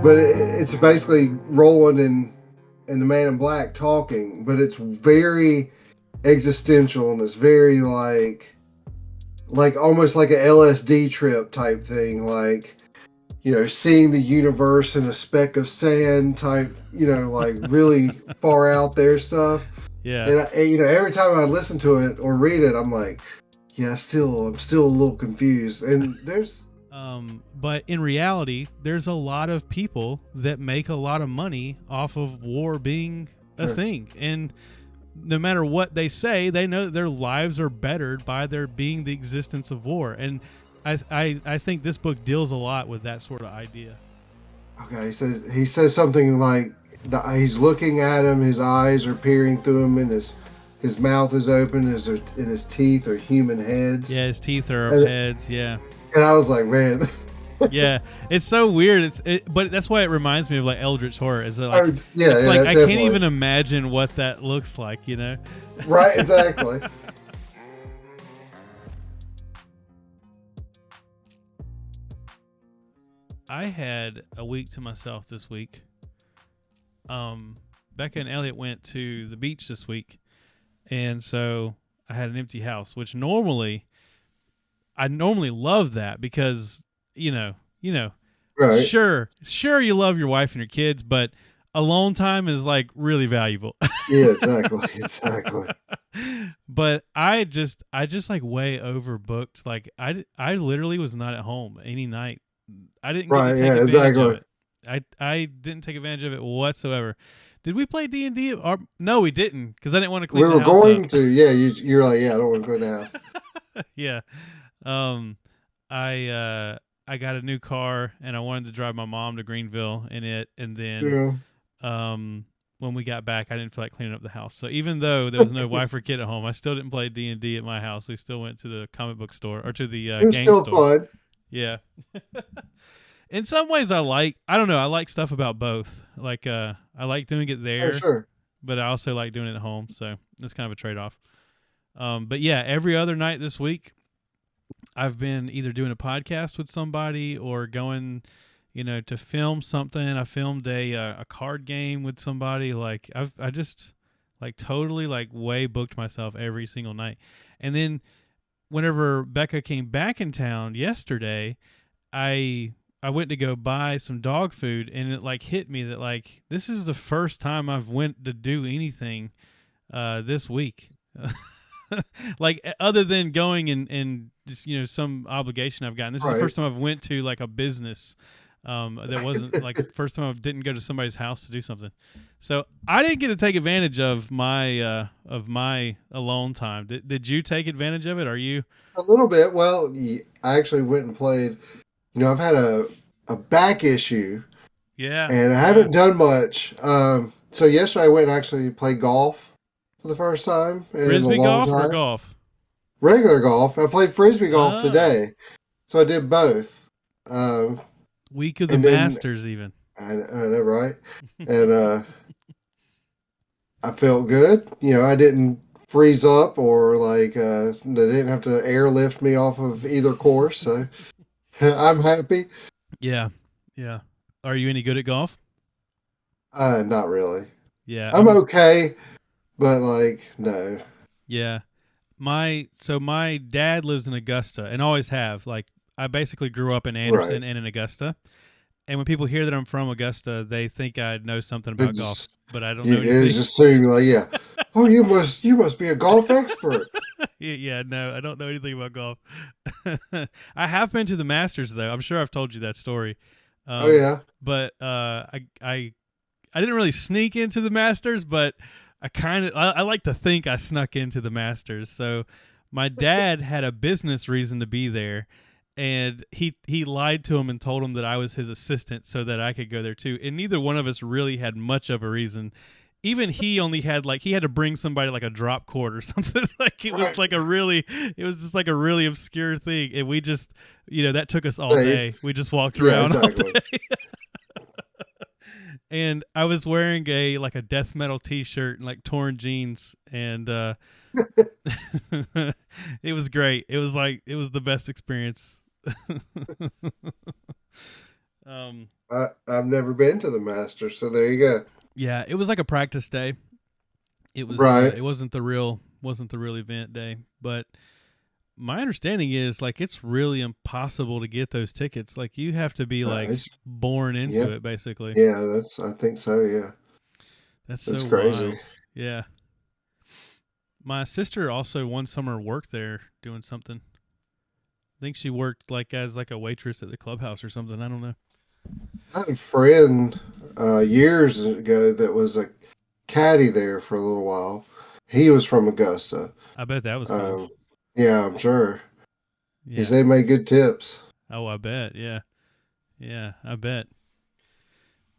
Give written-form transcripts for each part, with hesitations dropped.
but it's basically Roland and the Man in Black talking, but it's very existential and it's very like almost like a LSD trip type thing, like seeing the universe in a speck of sand type, like really far out there stuff. Yeah. And every time I listen to it or read it, I'm like, yeah, I'm still a little confused. And there's But in reality, there's a lot of people that make a lot of money off of war being a thing. And no matter what they say, they know that their lives are bettered by there being the existence of war. And I think this book deals a lot with that sort of idea. okay. He says something like he's looking at him, his eyes are peering through him, and his mouth is open, and his teeth are human heads. Yeah, his teeth are heads. Yeah. And I was like, man. Yeah, it's so weird. But that's why it reminds me of like Eldritch horror. Is it like, yeah, it's yeah, like definitely. I can't even imagine what that looks like. Right, exactly. I had a week to myself this week. Becca and Elliot went to the beach this week, and so I had an empty house, which I normally love that because right. Sure, you love your wife and your kids, but alone time is like really valuable. Yeah, exactly. But I just like way overbooked. Like I literally was not at home any night. I didn't get to take advantage of it. I didn't take advantage of it whatsoever. Did we play D&D? No, we didn't, because I didn't want to clean the house up. We were going to. Yeah, you're like, yeah, I don't want to clean the house. Yeah. I got a new car and I wanted to drive my mom to Greenville in it, and then when we got back, I didn't feel like cleaning up the house. So even though there was no wife or kid at home, I still didn't play D&D at my house. We still went to the comic book store or to the it was game still store. Fun. Yeah. In some ways, I like stuff about both. Like, I like doing it there, oh, sure. but I also like doing it at home. So it's kind of a trade-off. But yeah, every other night this week, I've been either doing a podcast with somebody or going, to film something. I filmed a card game with somebody. Like I just like totally like way booked myself every single night. And then whenever Becca came back in town yesterday, I went to go buy some dog food, and it like hit me that like this is the first time I've went to do anything this week. Like other than going and just some obligation I've gotten. This is the first time I've went to like a business that wasn't like the first time I didn't go to somebody's house to do something. So I didn't get to take advantage of my alone time. Did you take advantage of it? Are you a little bit? Well, I actually went and played. I've had a back issue. Yeah. And I haven't done much. So yesterday I went and actually played golf for the first time in a long time. Or golf? Regular golf. I played frisbee golf today, so I did both. Week of the Masters, even. I know, right? And I felt good. I didn't freeze up or like they didn't have to airlift me off of either course, so I'm happy. Yeah. Are you any good at golf? Not really. Yeah, I'm okay. But like, no. Yeah. My dad lives in Augusta and always have. Like, I basically grew up in Anderson and in Augusta. And when people hear that I'm from Augusta, they think I know something about golf, but I don't know anything. It's just saying like, yeah. Oh, you must be a golf expert. Yeah, no, I don't know anything about golf. I have been to the Masters though. I'm sure I've told you that story. Oh yeah. But I didn't really sneak into the Masters, but I like to think I snuck into the Masters. So my dad had a business reason to be there, and he lied to him and told him that I was his assistant so that I could go there too. And neither one of us really had much of a reason. Even he only had he had to bring somebody like a drop cord or something. Like it was like it was just like a really obscure thing. And we just, that took us all day. We just walked around all day. And I was wearing a death metal t-shirt and like torn jeans, and it was great. It was the best experience. Um, I've never been to the Masters, so there you go. yeah, it was like a practice day. Right. It wasn't the real event day, but my understanding is like it's really impossible to get those tickets. Like you have to be like It's born into Yep. it basically. Yeah, I think so. Yeah, That's that's so crazy. wild. Yeah. My sister also one summer worked there doing something. I think she worked like as like a waitress at the clubhouse or something. I don't know. I had a friend years ago that was a caddy there for a little while. He was from Augusta. I bet that was cool. Um, yeah, I'm sure. He Yeah. said they made good tips. Oh, I bet. Yeah. Yeah, I bet.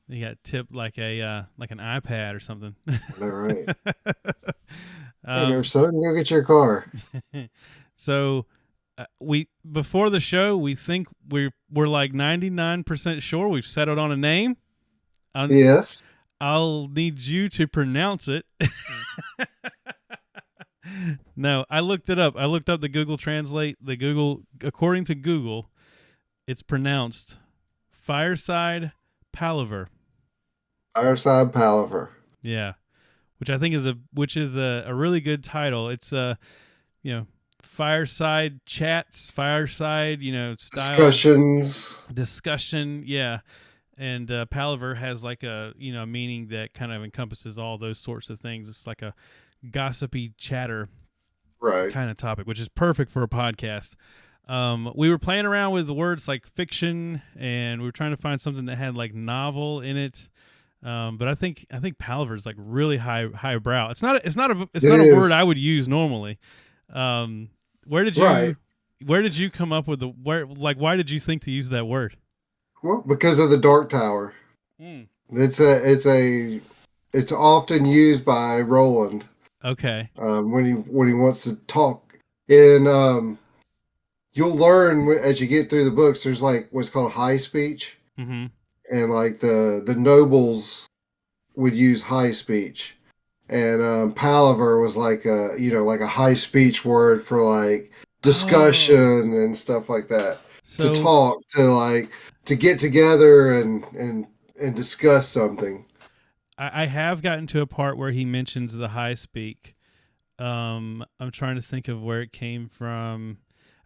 They got tipped like an iPad or something. All right. Here you go, um son. Go get your car. so we before the show we think we're like 99% sure we've settled on a name. I'll, Yes. I'll need you to pronounce it. No, I looked it up. I looked up the Google Translate. The Google, according to Google, it's pronounced Fireside Palaver. Fireside Palaver. Yeah, which is a really good title. It's you know fireside chats, fireside style Discussions. discussion. Yeah, and palaver has like a meaning that kind of encompasses all those sorts of things. It's like a gossipy chatter Right. kind of topic, which is perfect for a podcast. We were playing around with the words like fiction, and we were trying to find something that had like novel in it. But I think palaver is like really highbrow. It's It not a word is. I would use normally. Um, where did Right. you where did you come up with the where like why did you think to use that word? Well, because of the Dark Tower. Mm. It's often used by Roland Okay. when he wants to talk. And you'll learn as you get through the books. There's like what's called high speech, Mm-hmm. and like the nobles would use high speech, and palaver was like a like a high speech word for like Oh, discussion and stuff like that. To so talk, to get together and discuss something. I have gotten to a part where he mentions the high speak. I'm trying to think of where it came from.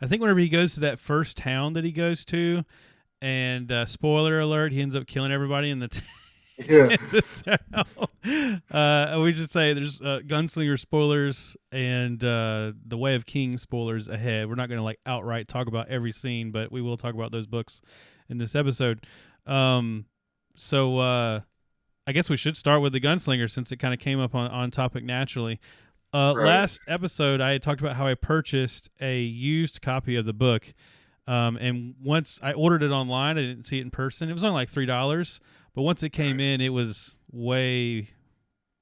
I think whenever he goes to that first town that he goes to, and spoiler alert, he ends up killing everybody in the Yeah. in the town. We should say there's gunslinger spoilers and the Way of King spoilers ahead. We're not going to like outright talk about every scene, but we will talk about those books in this episode. Um, so I guess we should start with the gunslinger since it kind of came up on topic naturally. Right. Last episode, I had talked about how I purchased a used copy of the book. And once I ordered it online, I didn't see it in person. It was only like $3, but once it came in, it was way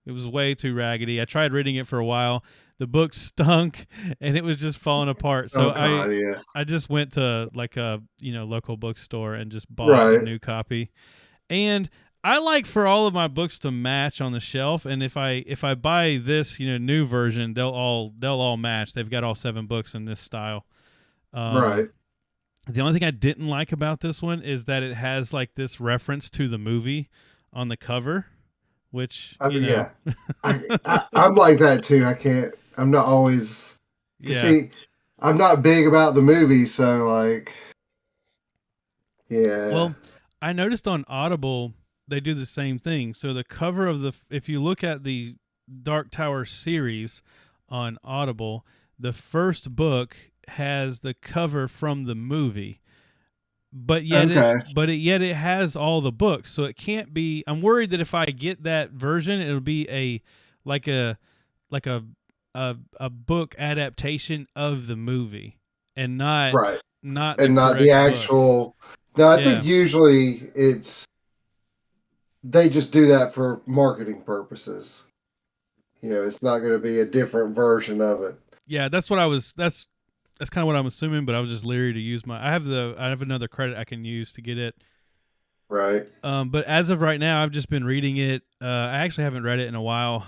too raggedy. I tried reading it for a while. The book stunk, and it was just falling apart. Oh So God, yeah. I just went to like a local bookstore and just bought a Right. new copy. And I like for all of my books to match on the shelf, and if I buy this new version, they'll all match. They've got all 7 books in this style. Um, Right. the only thing I didn't like about this one is that it has like this reference to the movie on the cover, which I mean, yeah. I'm like that too. I can't. I'm not always. Cause yeah. see, I'm not big about the movies, so like, yeah. Well, I noticed on Audible they do the same thing. So the cover of if you look at the Dark Tower series on Audible, the first book has the cover from the movie, Okay. yet it has all the books. So it can't be. I'm worried that if I get that version, it'll be like a like a a book adaptation of the movie and Right. not the And not the correct book. actual. No, I think Yeah. usually they just do that for marketing purposes. It's not going to be a different version of it. Yeah, that's kind of what I'm assuming, but I was just leery to use I have another credit I can use to get it. Right. But as of right now, I've just been reading it. I actually haven't read it in a while.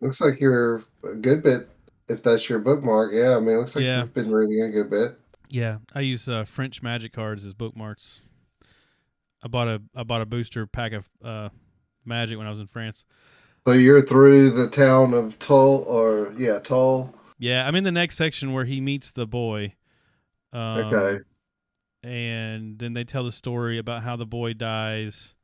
Looks like you're a good bit. If that's your bookmark, yeah. I mean, it looks like Yeah, you've been reading a good bit. yeah. I use French magic cards as bookmarks. I bought a booster pack of Magic when I was in France. So you're through the town of Tull, or yeah, Tull. Yeah, I'm in the next section where he meets the boy. Okay, Um, and then they tell the story about how the boy dies,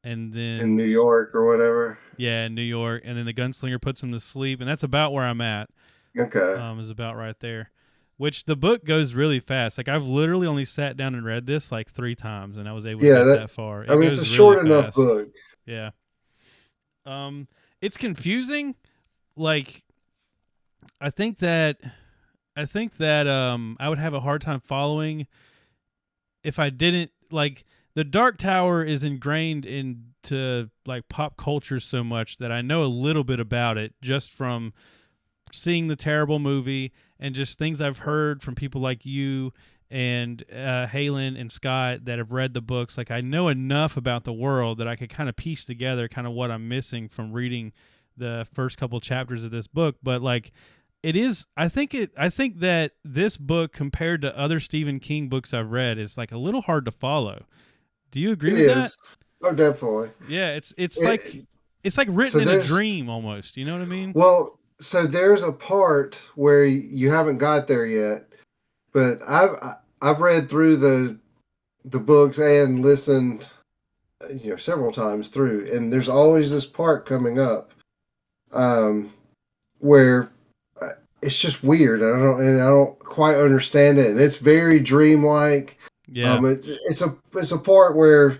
and in New then York or whatever. yeah, in New York, and then the gunslinger puts him to sleep, and that's about where I'm at. Okay, Is about right there. Which the book goes really fast. Like I've literally only sat down and read this like 3 times, and I was able to yeah. get That that far. I It mean, it's a goes really short enough fast. book. Yeah. Um, it's confusing. Like I think that I would have a hard time following if I didn't like the Dark Tower is ingrained into like pop culture so much that I know a little bit about it just from seeing the terrible movie and just things I've heard from people like you and Halen and Scott that have read the books. Like I know enough about the world that I could kind of piece together kind of what I'm missing from reading the first couple chapters of this book. But like it is, I think that this book compared to other Stephen King books I've read is like a little hard to follow. Do you agree It with that? is. Oh, definitely. Yeah, It, it's like written so in a there's dream almost. You know what I mean? so there's a part where you haven't got there yet, but I've read through the books and listened, several times through, and there's always this part coming up, um, where uh, it's just weird. I don't quite understand it, and it's very dreamlike. Yeah. It's a part where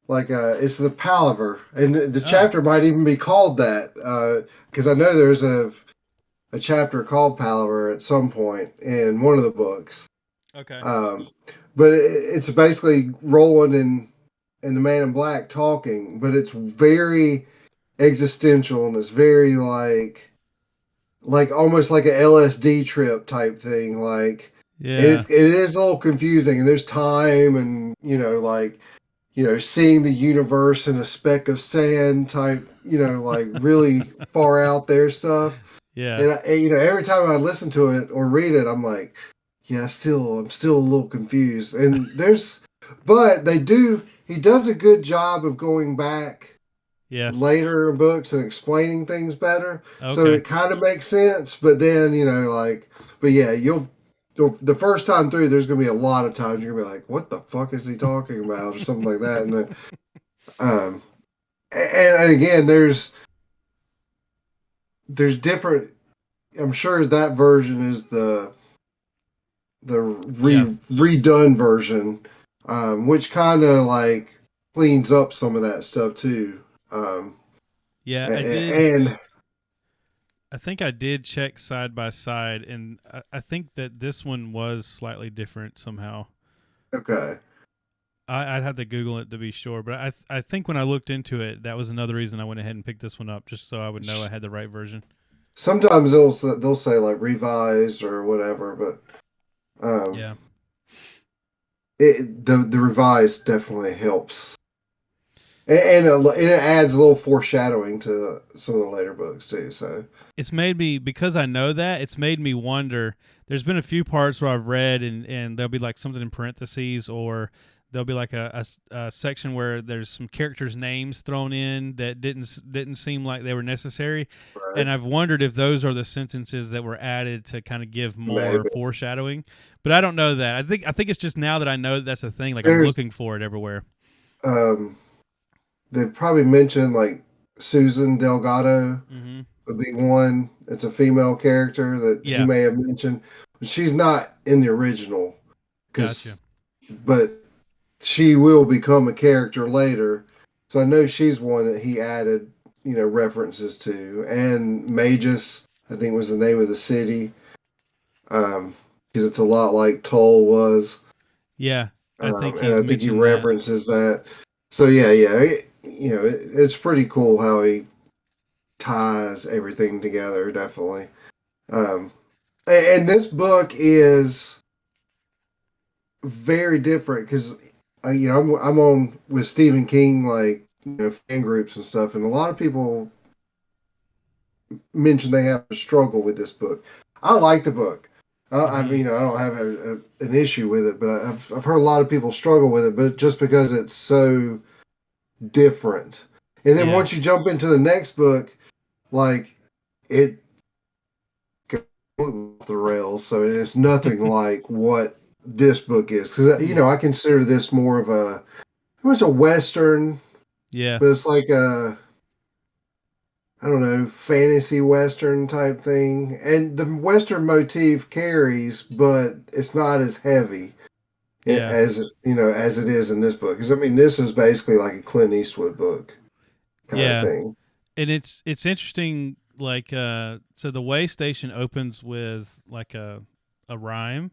like it's the palaver, and the Oh, chapter might even be called that, because I know there's a chapter called palaver at some point in one of the books. okay. Um, but it's basically Roland and the Man in Black talking, but it's very existential, and it's very like almost like a LSD trip type thing. Like, and Yeah. it is a little confusing, and there's time, and seeing the universe in a speck of sand type, like really far out there stuff. Yeah. And every time I listen to it or read it, I'm like, yeah, I'm still a little confused. And but he does a good job of going back Yeah. later in books and explaining things better. So Okay. it kind of makes sense. But then, but yeah, the first time through, there's going to be a lot of times you're going to be like, what the fuck is he talking about? Or something like that. Um, and again, there's different, I'm sure that version is the Yeah. redone version, which kind of like cleans up some of that stuff too. Um, Yeah, I did. and I think I did check side by side, and I think that this one was slightly different somehow. okay, I'd have to Google it to be sure, but I think when I looked into it, that was another reason I went ahead and picked this one up, just so I would know I had the right version. sometimes they'll say like revised or whatever, but Yeah. the revised definitely helps, and it adds a little foreshadowing to some of the later books too. So It's made me, because I know that, it's made me wonder. There's been a few parts where I've read and there'll be like something in parentheses, or there'll be like a section where there's some characters' names thrown in that didn't seem like they were necessary, right, and I've wondered if those are the sentences that were added to kind of give more maybe foreshadowing. But I don't know that. I think it's just now that I know that that's a thing. Like I'm there's looking for it everywhere. um they probably mentioned like Susan Delgado Mm-hmm. would be one. It's a female character that he Yeah, may have mentioned, but she's not in the original. gotcha. Because, but she will become a character later. So I know she's one that he added, references to. And Magus, I think was the name of the city, because it's a lot like Tull was. Yeah, I think And he's I think he mentioned that. references that. So yeah, it's pretty cool how he ties everything together. Definitely. Um, and this book is very different because I'm on with Stephen King, like, fan groups and stuff, and a lot of people mention they have a struggle with this book. I like the book. I mean, I don't have an issue with it, but I've heard a lot of people struggle with it, but just because it's so different. And then Yeah. once you jump into the next book, like it goes off the rails. So it's nothing like what this book is. Because, I consider this more of it's a Western, Yeah. but it's like I don't know, fantasy Western type thing. And the Western motif carries, but it's not as heavy Yeah. as it is in this book. Because, I mean, this is basically like a Clint Eastwood book kind of Yeah. thing. And it's interesting, like so the way station opens with like a rhyme.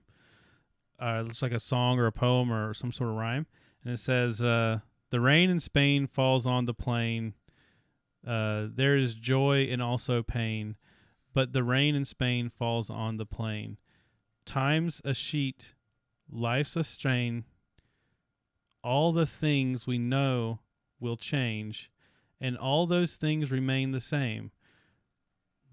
It's like a song or a poem or some sort of rhyme. And it says, the rain in Spain falls on the plain. There is joy and also pain, but the rain in Spain falls on the plain. Time's a sheet, life's a strain. All the things we know will change, and all those things remain the same.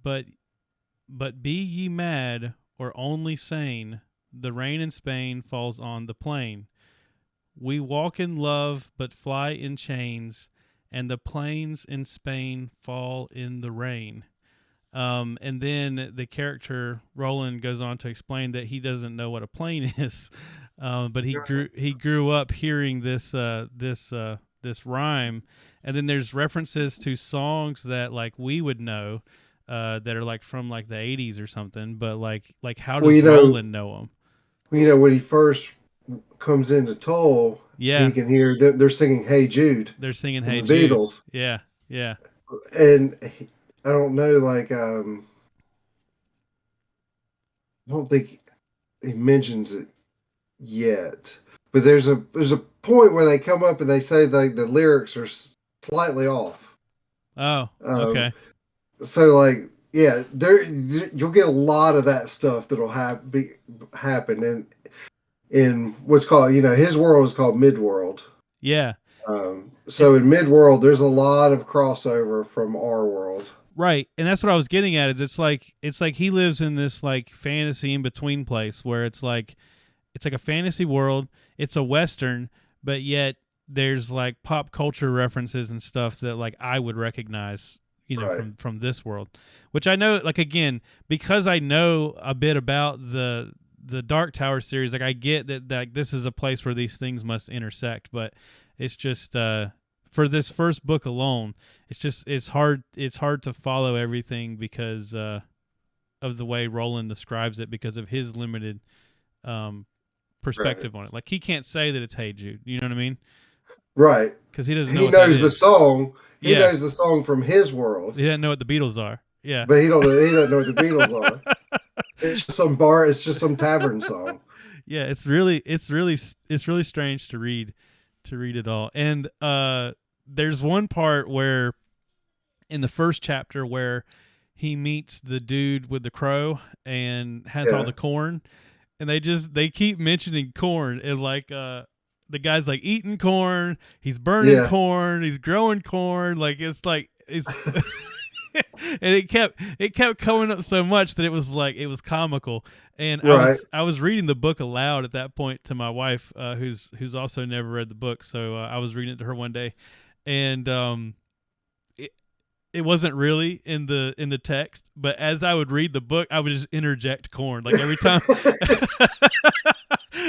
But be ye mad or only sane, the rain in Spain falls on the plain. We walk in love but fly in chains, and the plains in Spain fall in the rain. And then the character Roland goes on to explain that he doesn't know what a plane is, but he grew up hearing this rhyme, and then there's references to songs that like we would know, that are like from like the 80s or something. But like how Well, does Roland know them? when he first comes into Toll, he Yeah, can hear they're singing "Hey Jude" they're singing from "Hey the Jude." Beatles, Yeah, yeah, and I don't know, like I don't think he mentions it yet, but there's a point where they come up and they say the lyrics are slightly off. oh, Um, okay, so like yeah, you'll get a lot of that stuff that'll happen in what's called his world is called Midworld. yeah. So in Midworld, there's a lot of crossover from our world. Right, and that's what I was getting at. Is it's like he lives in this like fantasy in between place where it's like a fantasy world. It's a western, but yet there's like pop culture references and stuff that like I would recognize, Right. from this world, which I know. Like again, because I know a bit about the Dark Tower series, like I get that this is a place where these things must intersect, but it's just for this first book alone, it's hard to follow everything because of the way Roland describes it, because of his limited um, Right. perspective on it. Like he can't say that it's "Hey Jude," you know what I mean? Right. Because he doesn't know He what that knows the is. song. He Yeah, knows the song from his world, he doesn't know what the Beatles are. Yeah. but he doesn't know what the Beatles are. It's just some tavern song. Yeah, it's really strange to read it all. And there's one part where in the first chapter where he meets the dude with the crow and has all Yeah. the corn, and they keep mentioning corn, and like the guy's like eating corn, he's burning Yeah. corn, he's growing corn, like it's and it kept coming up so much that it was comical. And I Right. was I was reading the book aloud at that point to my wife, who's also never read the book. So I was reading it to her one day, and it, it wasn't really in the text, but as I would read the book, I would just interject corn. Like every time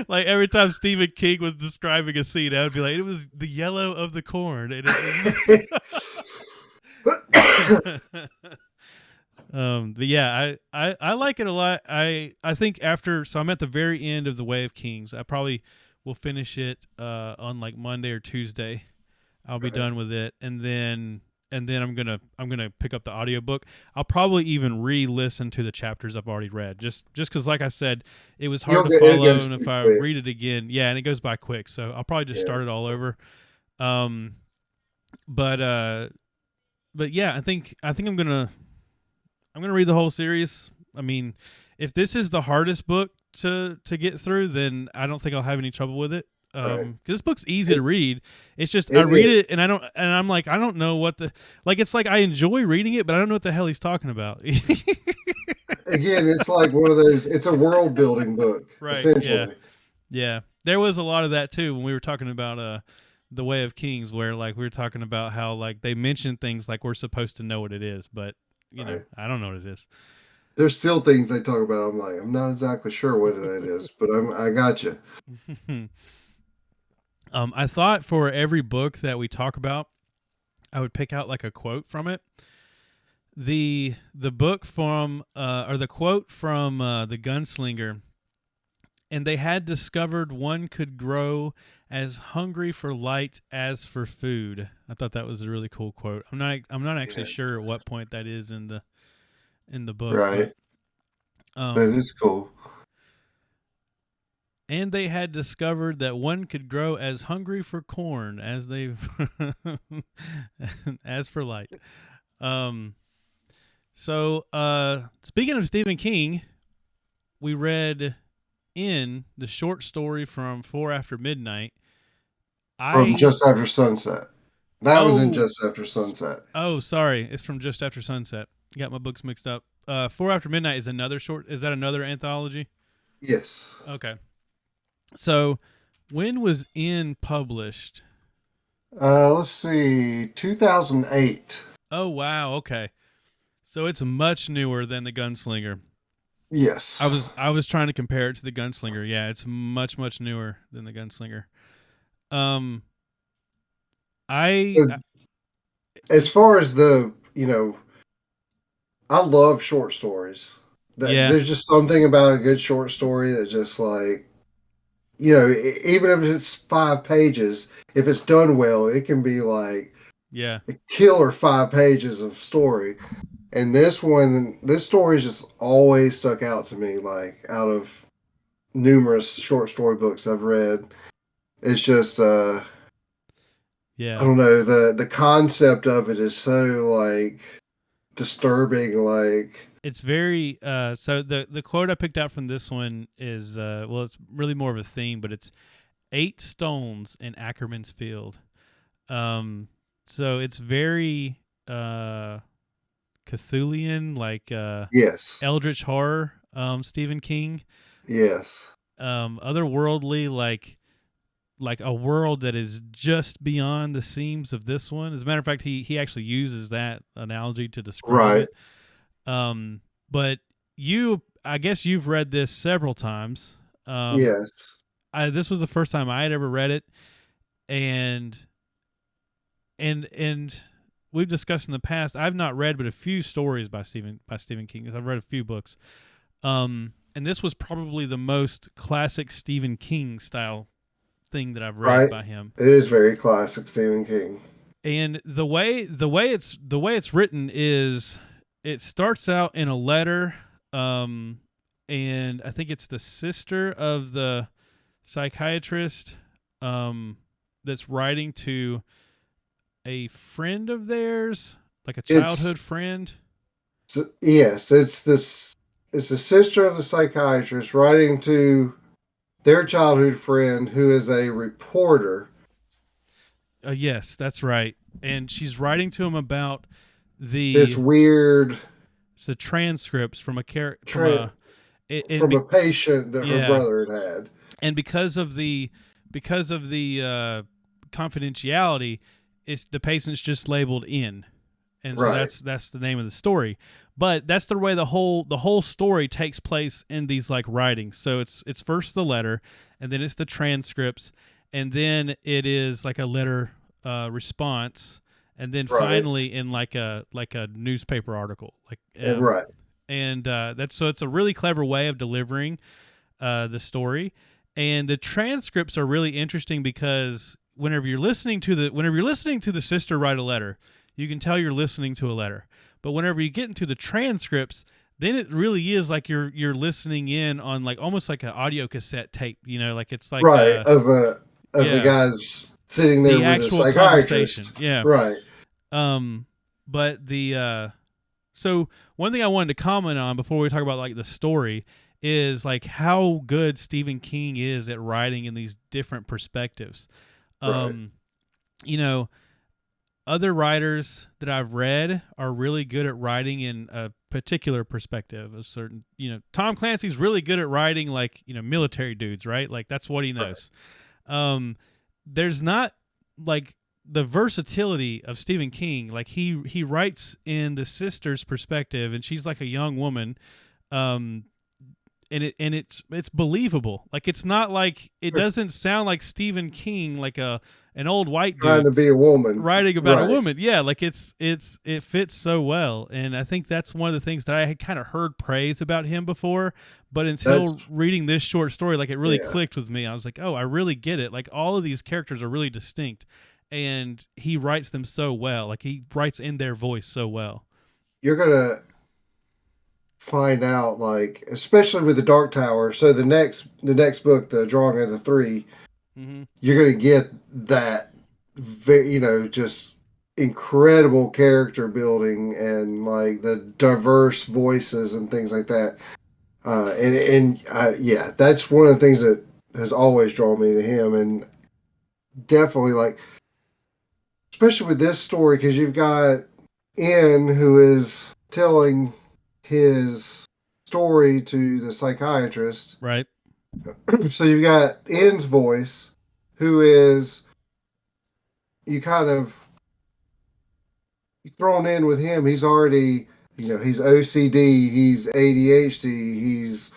like every time Stephen King was describing a scene, I would be like, it was the yellow of the corn. And but yeah, I like it a lot. I think so I'm at the very end of the Way of Kings. I probably will finish it on like Monday or Tuesday. I'll be Right. done with it, and then I'm gonna pick up the audiobook. I'll probably even re-listen to the chapters I've already read, just because like I said, it was hard to It follow, goes and if pretty I quick. read it again, yeah, and it goes by quick, so I'll probably just Yeah. start it all over. Um, but yeah, I think I'm gonna read the whole series. I mean, if this is the hardest book to get through, then I don't think I'll have any trouble with it. Right. This book's easy to It, read. It's just I it read is. it and I'm like I don't know what the like. It's like I enjoy reading it, but I don't know what the hell he's talking about. Again, it's like one of those. It's a world building book, Right? Yeah. essentially. Yeah. There was a lot of that too when we were talking about the Way of Kings, where like we were talking about how like they mention things like we're supposed to know what it is, but Right. I don't know what it is. There's still things they talk about. I'm like, I'm not exactly sure what that is, but I got you. I thought for every book that we talk about, I would pick out like a quote from it. The book from or the quote from the Gunslinger, and they had discovered one could grow as hungry for light as for food. I thought that was a really cool quote. I'm not actually Yeah. sure at what point that is in the book, but Right. That um is cool. and they had discovered that one could grow as hungry for corn as they as for light. Um so speaking of Stephen King, we read in the short story from 4 After Midnight. From I Just After Sunset. That was in oh Just After Sunset. oh sorry, it's from Just After Sunset. Got my books mixed up. 4 After Midnight is another short. Is that another anthology? Yes. Okay. So when was In published? Let's see. 2008. Oh wow, okay. So it's much newer than the Gunslinger. Yes. I was trying to compare it to the Gunslinger. Yeah, it's much newer than the Gunslinger. Um, I As far as I love short stories. yeah There's just something about a good short story that just like, even if it's 5 pages, if it's done well, it can be like yeah a killer 5 pages of story. And this story's just always stuck out to me, like out of numerous short story books I've read. It's just, I yeah. don't know, the concept of it is so like disturbing. Like, It's very so the quote I picked out from this one is well, it's really more of a theme, but it's 8 stones in Ackerman's field. So it's very Cthulhian, like yes, eldritch horror, Stephen King, yes, otherworldly, like a world that is just beyond the seams of this one. As a matter of fact, he actually uses that analogy to describe right, it. But I guess you've read this several times. yes. This was the first time I had ever read it, and and we've discussed in the past. I've not read but a few stories by Stephen King. I've read a few books. And this was probably the most classic Stephen King style thing that I've read Right. by him. It is very classic Stephen King. And the way it's written is it starts out in a letter, and I think it's the sister of the psychiatrist that's writing to a friend of theirs, like a It's childhood friend. yes, it's the sister of the psychiatrist writing to their childhood friend who is a reporter. Yes, that's right. And she's writing to him about This the weird the transcripts from a from tra- a and from a patient that her yeah, brother had. and because of the confidentiality, it's the patient's just labeled in, and so Right, that's the name of the story. But that's the way the whole story takes place in these like writings. So it's first the letter, and then it's the transcripts, and then it is like a letter response, and then right, finally in like a newspaper article, like and right, and that's so it's a really clever way of delivering the story. And the transcripts are really interesting because whenever you're listening to the sister write a letter, you can tell you're listening to a letter. But whenever you get into the transcripts, then it really is like you're listening in on like almost like an audio cassette tape. Like it's like right. Of the yeah, guys sitting there the with a actual conversation. psychiatrist. Yeah. Right. But the so one thing I wanted to comment on before we talk about like the story is like how good Stephen King is at writing in these different perspectives. Right. Um, you know, other writers that I've read are really good at writing in a particular perspective. A certain, Tom Clancy's really good at writing like, military dudes, right? Like that's what he Right. knows. Um, there's not like the versatility of Stephen King. Like he writes in the sister's perspective, and she's like a young woman. Um, and it's believable. Like it's not like it doesn't sound like Stephen King, like an old white Trying dude to be a woman. writing about a Right. woman. Yeah, like it fits so well, and I think that's one of the things that I had kind of heard praise about him before, but until That's reading this short story, like it really yeah. clicked with me. I was like, oh, I really get it. Like all of these characters are really distinct, and he writes them so well. Like he writes in their voice so well. You're gonna find out, like, especially with the Dark Tower. So the next book, the Drawing of the Three, Mm-hmm. you're gonna get that very, just incredible character building and like the diverse voices and things like that. Yeah, that's one of the things that has always drawn me to him, and definitely like, especially with this story, because you've got N who is telling his story to the psychiatrist. Right. So you've got N's voice, who is you kind of thrown in with him. He's already, he's OCD, he's ADHD, he's,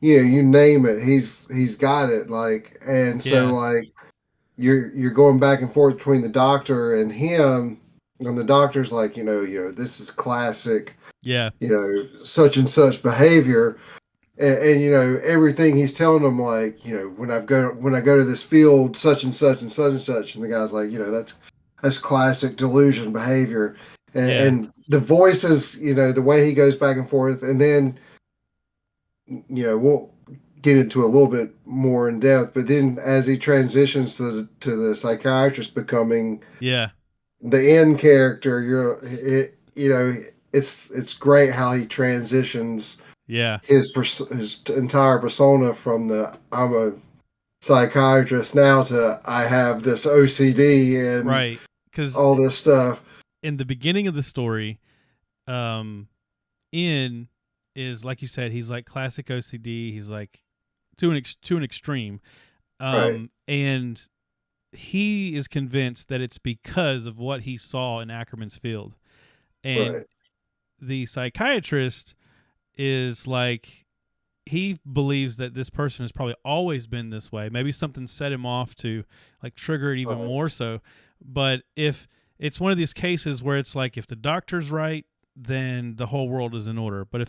you name it, he's got it. Like, and so Yeah. like you're going back and forth between the doctor and him, and the doctor's like, this is classic, Yeah. such and such behavior. And everything he's telling them, like, when I go to this field, such and such and such and such, and the guy's like, that's classic delusion behavior. and, Yeah. and the voices, the way he goes back and forth, and then we'll get into a little bit more in depth, but then as he transitions to the psychiatrist becoming Yeah. the end character, it's great how he transitions Yeah. his entire persona from the I'm a psychiatrist now to I have this OCD and Right. Because all this stuff. in the beginning of the story, um, Ian is like you said, he's like classic OCD. He's like to an extreme, Right, and he is convinced that it's because of what he saw in Ackerman's field, and right, the psychiatrist is like he believes that this person has probably always been this way. Maybe something set him off to like trigger it even right, more so. But if it's one of these cases where it's like if the doctor's right, then the whole world is in order. But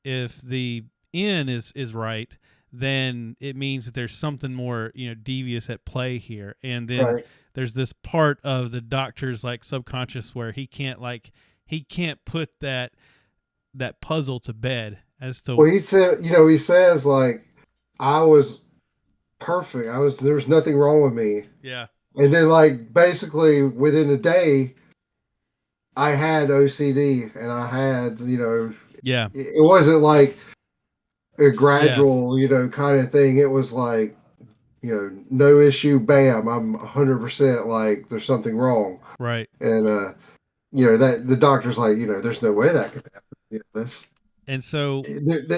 if the N is right, then it means that there's something more, devious at play here. And then right. there's this part of the doctor's like subconscious where he can't put that puzzle to bed as to. Well, he says like I was perfect. There was nothing wrong with me. Yeah. And then like basically within a day I had OCD and I had, Yeah. it wasn't like a Yeah. gradual, kind of thing. It was like, no issue, bam, I'm 100% like there's something wrong. Right. And that the doctor's like, there's no way that could happen. That's And so it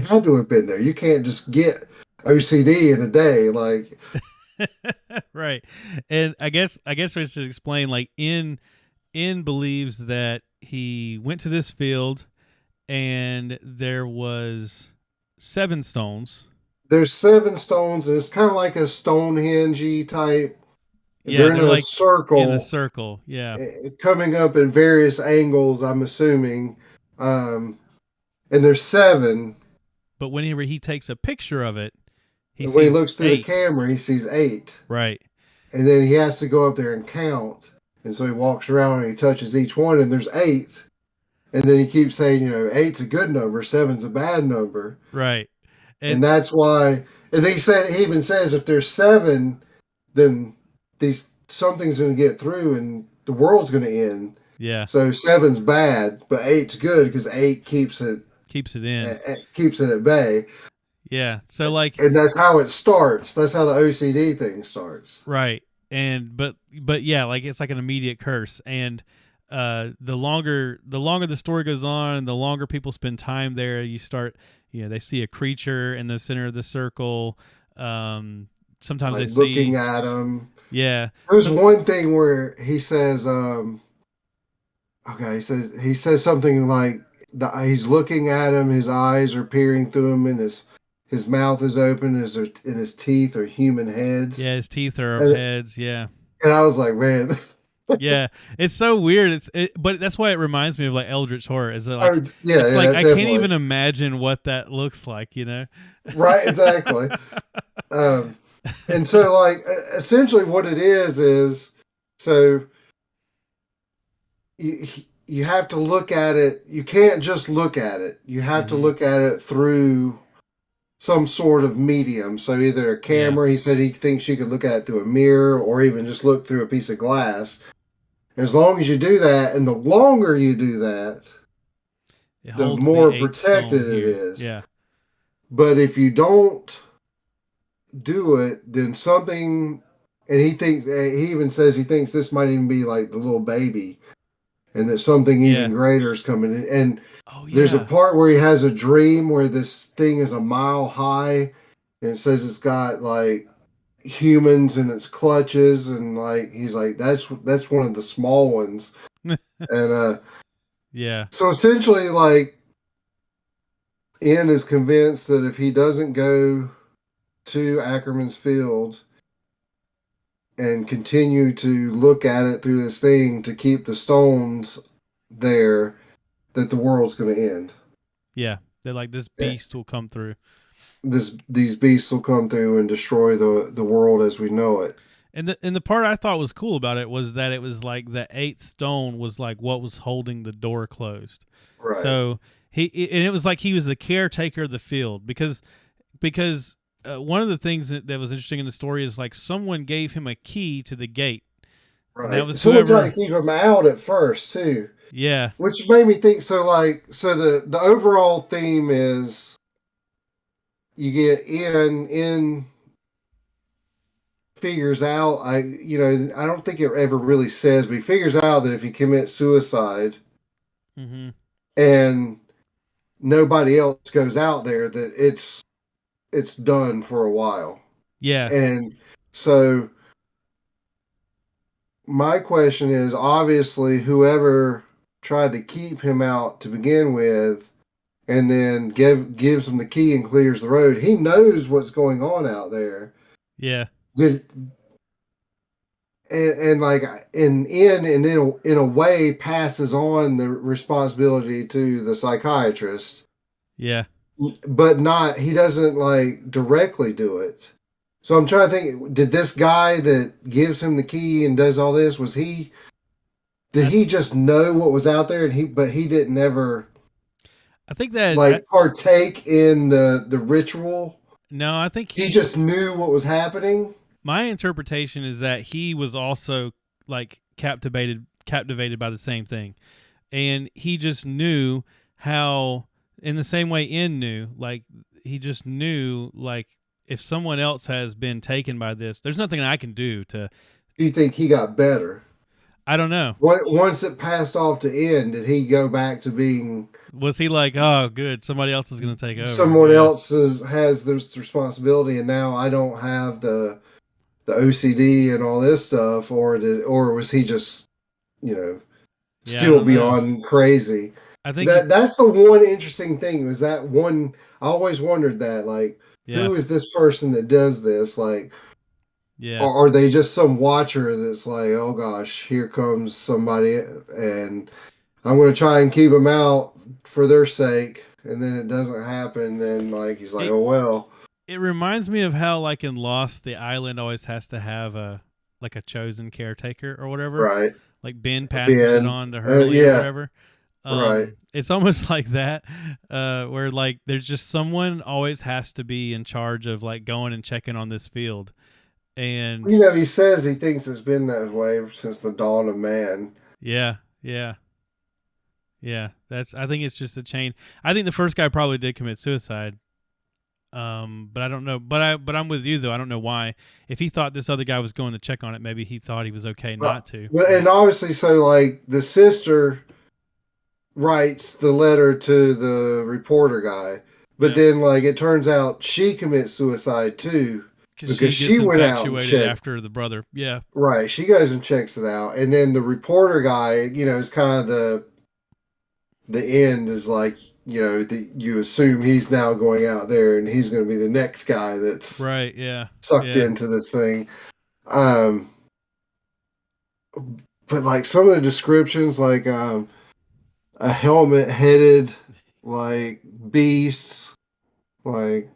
had to have been there. You can't just get OCD in a day. Like, right. And I guess we should explain like in believes that he went to this field and there was 7 stones. there's 7 stones, and it's kind of like a Stonehenge type. Yeah, They're in they're a like in a circle, circle. Yeah. coming up in various angles, I'm assuming. Um, and there's 7. But whenever he takes a picture of it, he And when he sees looks through the 8. camera, he sees 8. Right. And then he has to go up there and count. And so he walks around and he touches each one, and there's 8. And then he keeps saying, 8's a good number, 7's a bad number. Right. And And that's why, and he even says if there's 7, then something's going to get through and the world's going to end. yeah. So 7's bad, but 8's good because 8 keeps it keeps it in. keeps it at bay. Yeah. So like And that's how it starts. That's how the OCD thing starts. right. And but yeah, like it's like an immediate curse. And the longer the story goes on, the longer people spend time there, you start, they see a creature in the center of the circle. Sometimes Like they looking see, at him. yeah, There's some, one thing where he says, okay, he says something like he's looking at him, his eyes are peering through him, and his mouth is open, and his teeth are human heads. yeah, his teeth are of And heads, yeah. and I was like, man, Yeah, it's so weird. But that's why it reminds me of like Eldritch horror. Is that like, oh, yeah, it's like yeah, I can't definitely, even imagine what that looks like. right, exactly. Um, and so like essentially what it is so you you have to look at it. You can't just look at it. You have to Mm-hmm. look at it through some sort of medium. So either a Yeah, camera, he said he thinks you could look at it through a mirror or even just look through a piece of glass. As long as you do that, and the longer you do that, it the holds the more eighth stone protected it here. is. Yeah, But if you don't do it, then something, and he even says he thinks this might even be like the little baby, and that something yeah. even greater is coming in. And Oh there's a yeah, part where he has a dream where this thing is a mile high, and it says it's got like humans in its clutches, and like he's like that's one of the small ones. And yeah, so essentially like Ian is convinced that if he doesn't go to Ackerman's field and continue to look at it through this thing to keep the stones there, that the world's going to end. yeah. They're like, this Yeah. beast will come through. These beasts will come through and destroy the world as we know it. And the part I thought was cool about it was that it was like the eighth stone was like what was holding the door closed. Right, So and it was like he was the caretaker of the field because one of the things that was interesting in the story is like someone gave him a key to the gate, and that right. was Someone tried to whoever. keep him out at first too, Yeah, which made me think. So like, so the overall theme is you get in figures out. I don't think it ever really says, but he figures out that if he commits suicide mm-hmm. and nobody else goes out there, that it's done for a while. Yeah, And so my question is obviously whoever tried to keep him out to begin with and then gives him the key and clears the road, he knows what's going on out there. yeah, Did and like in a way passes on the responsibility to the psychiatrist, yeah. but not he doesn't like directly do it. So I'm trying to think, did this guy that gives him the key and does all this, did I he just know what was out there, and he didn't ever I think that like partake in the ritual? no, I think He he. just knew what was happening. My interpretation is that he was also like captivated by the same thing, and he just knew how, in the same way In knew, like he just knew like if someone else has been taken by this, there's nothing I can do to. Do you think he got better I don't know. once it passed off to end? Did he go back to being Was he like, oh, good, somebody else is going to take over? someone Yeah, else has this responsibility, and now I don't have the OCD and all this stuff, or was he just you know yeah, I still don't know. beyond crazy? I think he, That's the one interesting thing was that one. I always wondered that, like, yeah, who is this person that does this? Like, yeah. or are they just some watcher that's like, oh gosh, here comes somebody, and I'm going to try and keep them out for their sake, and then it doesn't happen. Then like he's like, It oh well, it reminds me of how like in Lost, the island always has to have a like a chosen caretaker or whatever. right, Like Ben passes it Ben, on to Hurley or yeah, whatever. right. It's almost like that, where like there's just someone always has to be in charge of like going and checking on this field, and He says he thinks it's been that way since the dawn of man. yeah, yeah, Yeah, that's. I think it's just a chain. I think the first guy probably did commit suicide. But I don't know. But I'm with you though. I don't know why. If he thought this other guy was going to check on it, maybe he thought he was okay not to. And But obviously, so like the sister writes the letter to the reporter guy, but yeah, then like it turns out she commits suicide too because because she she gets went out and infatuated checked. after the brother. Yeah, Right, she goes and checks it out, and then the reporter guy, is kind of the end is like you assume he's now going out there and he's going to be the next guy that's right. Yeah, sucked yeah. into this thing. Um, but like some of the descriptions, like a helmet headed like beasts, like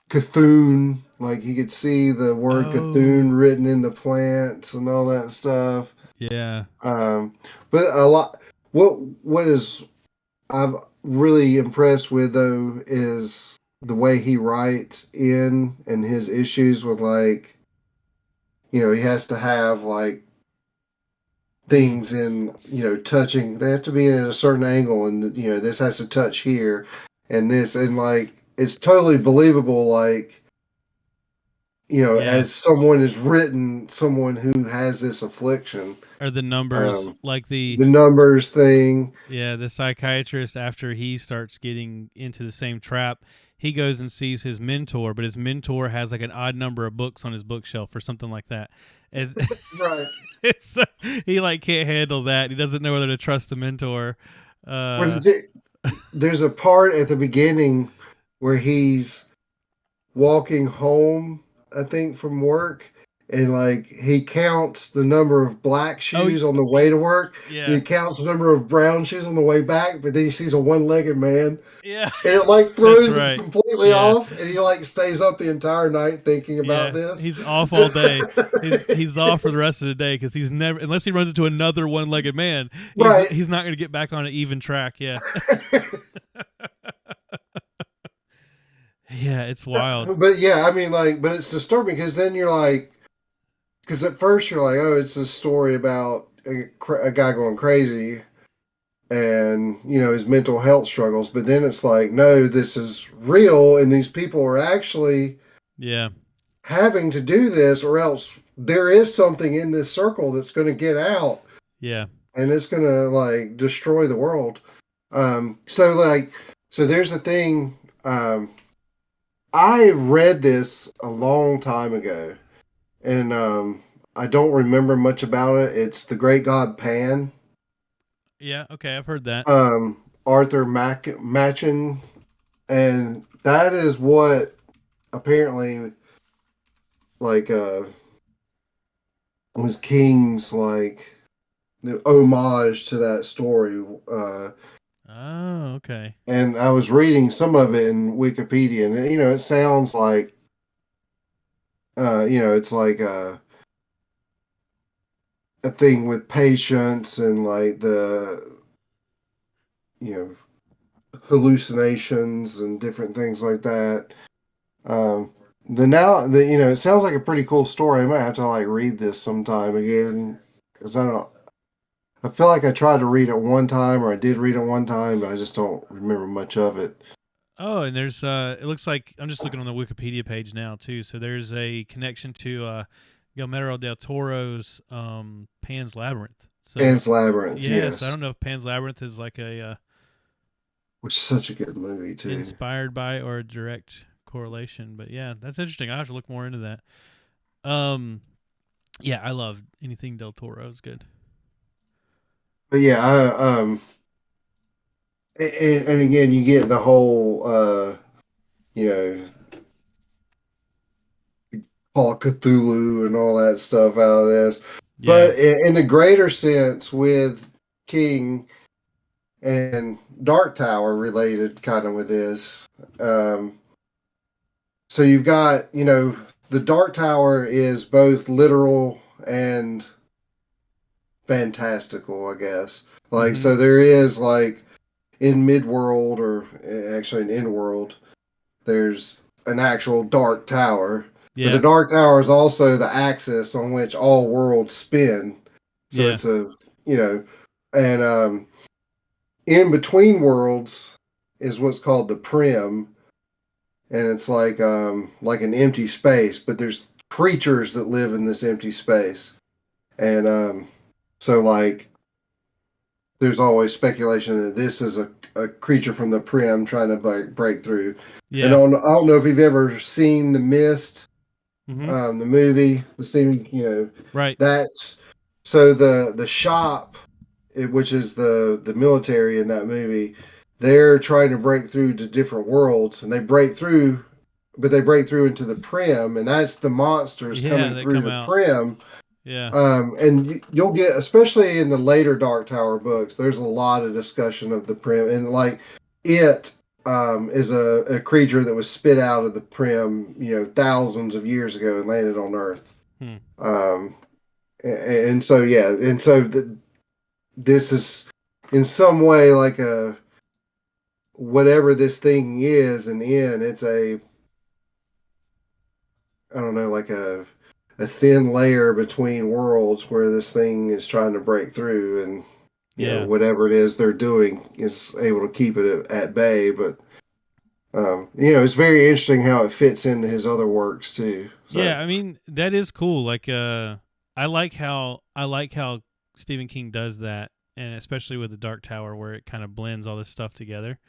Cthulhu, like he could see the word Cthulhu Oh, written in the plants and all that stuff. yeah, Um, but a lot. What is I'm really impressed with though is the way he writes in and his issues with like he has to have like mm, things in touching. They have to be at a certain angle, and this has to touch here, and this, and like it's totally believable. Like yeah. as someone is written, someone who has this affliction, Or the numbers, um, like the the numbers thing. yeah, the psychiatrist after he starts getting into the same trap, he goes and sees his mentor, but his mentor has like an odd number of books on his bookshelf or something like that. And Right. it's he like can't handle that. He doesn't know whether to trust the mentor. What Uh is it? There's a part at the beginning where he's walking home, I think, from work, and like he counts the number of black oh shoes on the way to work, and yeah. he counts the number of brown shoes on the way back, but then he sees a one-legged man, Yeah. and it like That's throws him right. completely Yeah. off, and he like stays up the entire night thinking about Yeah, this. he's off all day. He's off for the rest of the day because he's never unless he runs into another one-legged man. Right. He's not going to get back on an even track. Yeah, yeah, it's wild. But yeah, I mean, like, but it's disturbing because then you're like, because at first you're like, oh, it's a story about a guy going crazy and his mental health struggles, but then it's like, no, this is real, and these people are actually Yeah, having to do this, or else there is something in this circle that's going to get out, yeah, and it's going to like destroy the world. So like, so there's a thing. I read this a long time ago, and I don't remember much about it. It's the Great God Pan. yeah. Okay, I've heard that. Arthur Machen, and that is what apparently like was King's like the homage to that story. Oh, okay. And I was reading some of it in Wikipedia, and it sounds like it's like a thing with patience and like the you know hallucinations and different things like that. Um, it sounds like a pretty cool story. I might have to like read this sometime again because I don't. I feel like I tried to read it one time, or I did read it one time, but I just don't remember much of it. Oh, and there's it looks like I'm just looking on the Wikipedia page now too. So there's a connection to Guillermo del Toro's Pan's Labyrinth. So Pan's Labyrinth, yes, I yes, don't know if Pan's Labyrinth is like a which is such a good movie too. inspired by or a direct correlation. But yeah, that's interesting. I have to look more into that. Um, yeah, I love anything Del Toro is good. But yeah, and again, you get the whole you know Call Cthulhu and all that stuff out of this. Yeah. But in a greater sense, with King and Dark Tower related kind of with this. Um, so you've got, the Dark Tower is both literal and fantastical, I guess. Like, Mm-hmm. so there is like in Midworld or actually in Inworld, there's an actual Dark Tower. But the Yeah. Dark Tower is also the axis on which all worlds spin. So Yeah. it's a, you know, and in between worlds is what's called the Prim, and it's like an empty space, but there's creatures that live in this empty space, and so like there's always speculation that this is a creature from the Prim trying to break through. And Yeah. I don't know if you've ever seen The Mist, Mm-hmm. the movie, the Stephen, Right. that's so the shop, which is the military in that movie, they're trying to break through to different worlds, and they break through, but they break through into the Prim, and that's the monsters Yeah, coming they through come the out. Prim. Yeah. And you'll get, especially in the later Dark Tower books, there's a lot of discussion of the Prim, and like it is a creature that was spit out of the Prim, thousands of years ago and landed on Earth. Hmm. Um, and so yeah, and so this is in some way like a whatever this thing is, and it's a, I don't know, like a thin layer between worlds where this thing is trying to break through, and Yeah. whatever it is they're doing is able to keep it at bay. But it's very interesting how it fits into his other works too. So Yeah, I mean that is cool. Like I like how Stephen King does that, and especially with the Dark Tower where it kind of blends all this stuff together.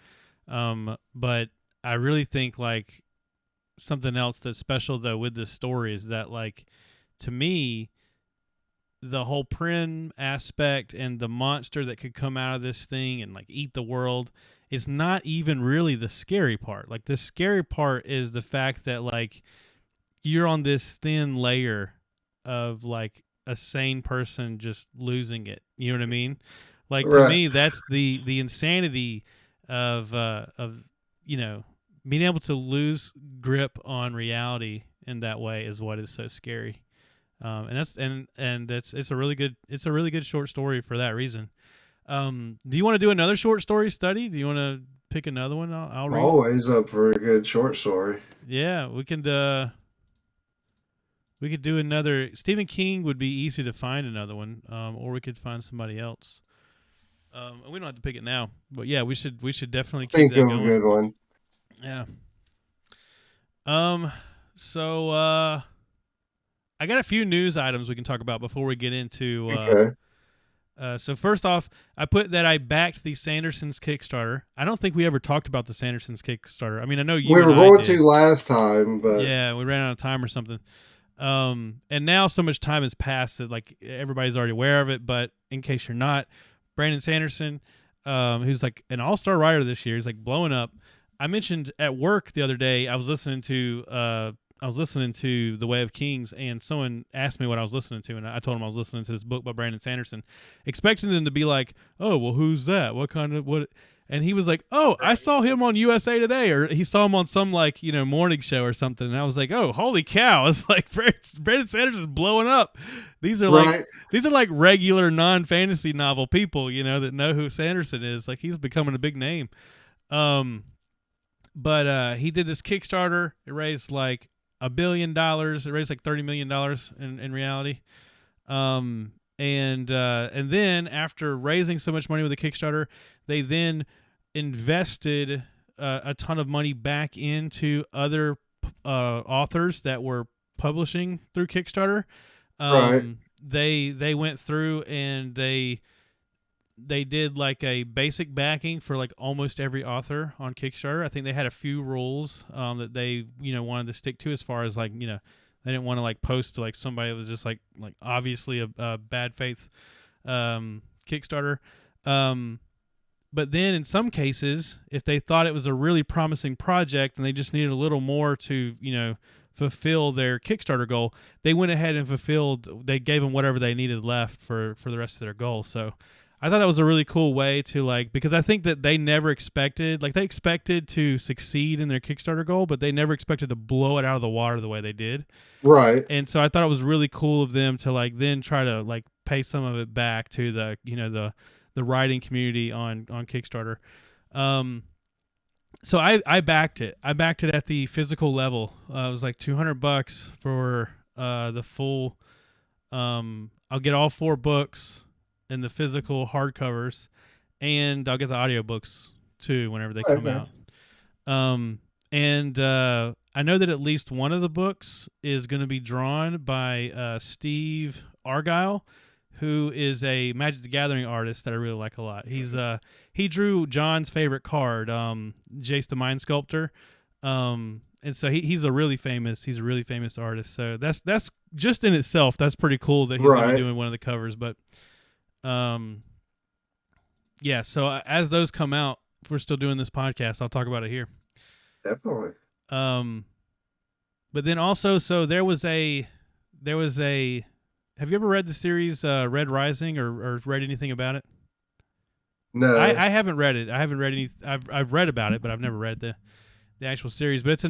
But I really think like something else that's special though with this story is that like to me the whole Prim aspect and the monster that could come out of this thing and like eat the world is not even really the scary part. Like the scary part is the fact that like you're on this thin layer of like a sane person just losing it. You know what I mean? Like to right, me, that's the insanity of you know being able to lose grip on reality in that way is what is so scary. And that's it's a really good short story for that reason. Do you want to do another short story study? Do you want to pick another one? I'll read. always up for a good short story. Yeah, we can. We could do another. Stephen King would be easy to find another one, or we could find somebody else. We don't have to pick it now, but yeah, we should definitely keep Think that of a going. good one. Yeah. Um. So I got a few news items we can talk about before we get into. Okay, So first off, I put that I backed the Sandersons Kickstarter. I don't think we ever talked about the Sandersons Kickstarter. I mean, I know you we and were I going did. to last time, but Yeah, we ran out of time or something. And now so much time has passed that like everybody's already aware of it. But in case you're not, Brandon Sanderson, who's like an all-star writer this year, he's like blowing up. I mentioned at work the other day I was listening to The Way of Kings, and someone asked me what I was listening to, and I told him I was listening to this book by Brandon Sanderson, expecting them to be like, "Oh, well, who's that? What kind of what?" And he was like, "Oh, I saw him on USA Today, or he saw him on some like morning show or something." And I was like, "Oh, holy cow!" It's like Brandon Sanders is blowing up. These are like right, these are like regular non-fantasy novel people, that know who Sanderson is. Like he's becoming a big name. Um, but he did this Kickstarter. It raised like $1 billion. It raised like $30 million in reality. And then after raising so much money with the Kickstarter, they then invested a ton of money back into other authors that were publishing through Kickstarter. right, They went through and they did like a basic backing for like almost every author on Kickstarter. I think they had a few rules that they wanted to stick to as far as like they didn't want to like post to like somebody that was just like obviously a bad faith Kickstarter. Um, but then in some cases, if they thought it was a really promising project and they just needed a little more to fulfill their Kickstarter goal, they went ahead and fulfilled. They gave them whatever they needed left for the rest of their goal. So I thought that was a really cool way to like, because I think that they never expected, like they expected to succeed in their Kickstarter goal, but they never expected to blow it out of the water the way they did. right. And so I thought it was really cool of them to like then try to like pay some of it back to the the writing community on Kickstarter. Um, so I backed it. I backed it at the physical level. It was like $200 for the full. I'll get all 4 books in the physical hardcovers, and I'll get the audiobooks too whenever they come Okay. out. Um, and I know that at least one of the books is going to be drawn by Steve Argyle, who is a Magic the Gathering artist that I really like a lot. He drew John's favorite card, Jace the Mind Sculptor. And so he's a really famous artist. So that's just in itself that's pretty cool that he's going to be Right. doing one of the covers. But um, yeah. So as those come out, if we're still doing this podcast, I'll talk about it here. Definitely. Um, but then also, so there was a. Have you ever read the series Red Rising or read anything about it? No. I haven't read it. I haven't read any. I've read about it, but I've never read the actual series. But it's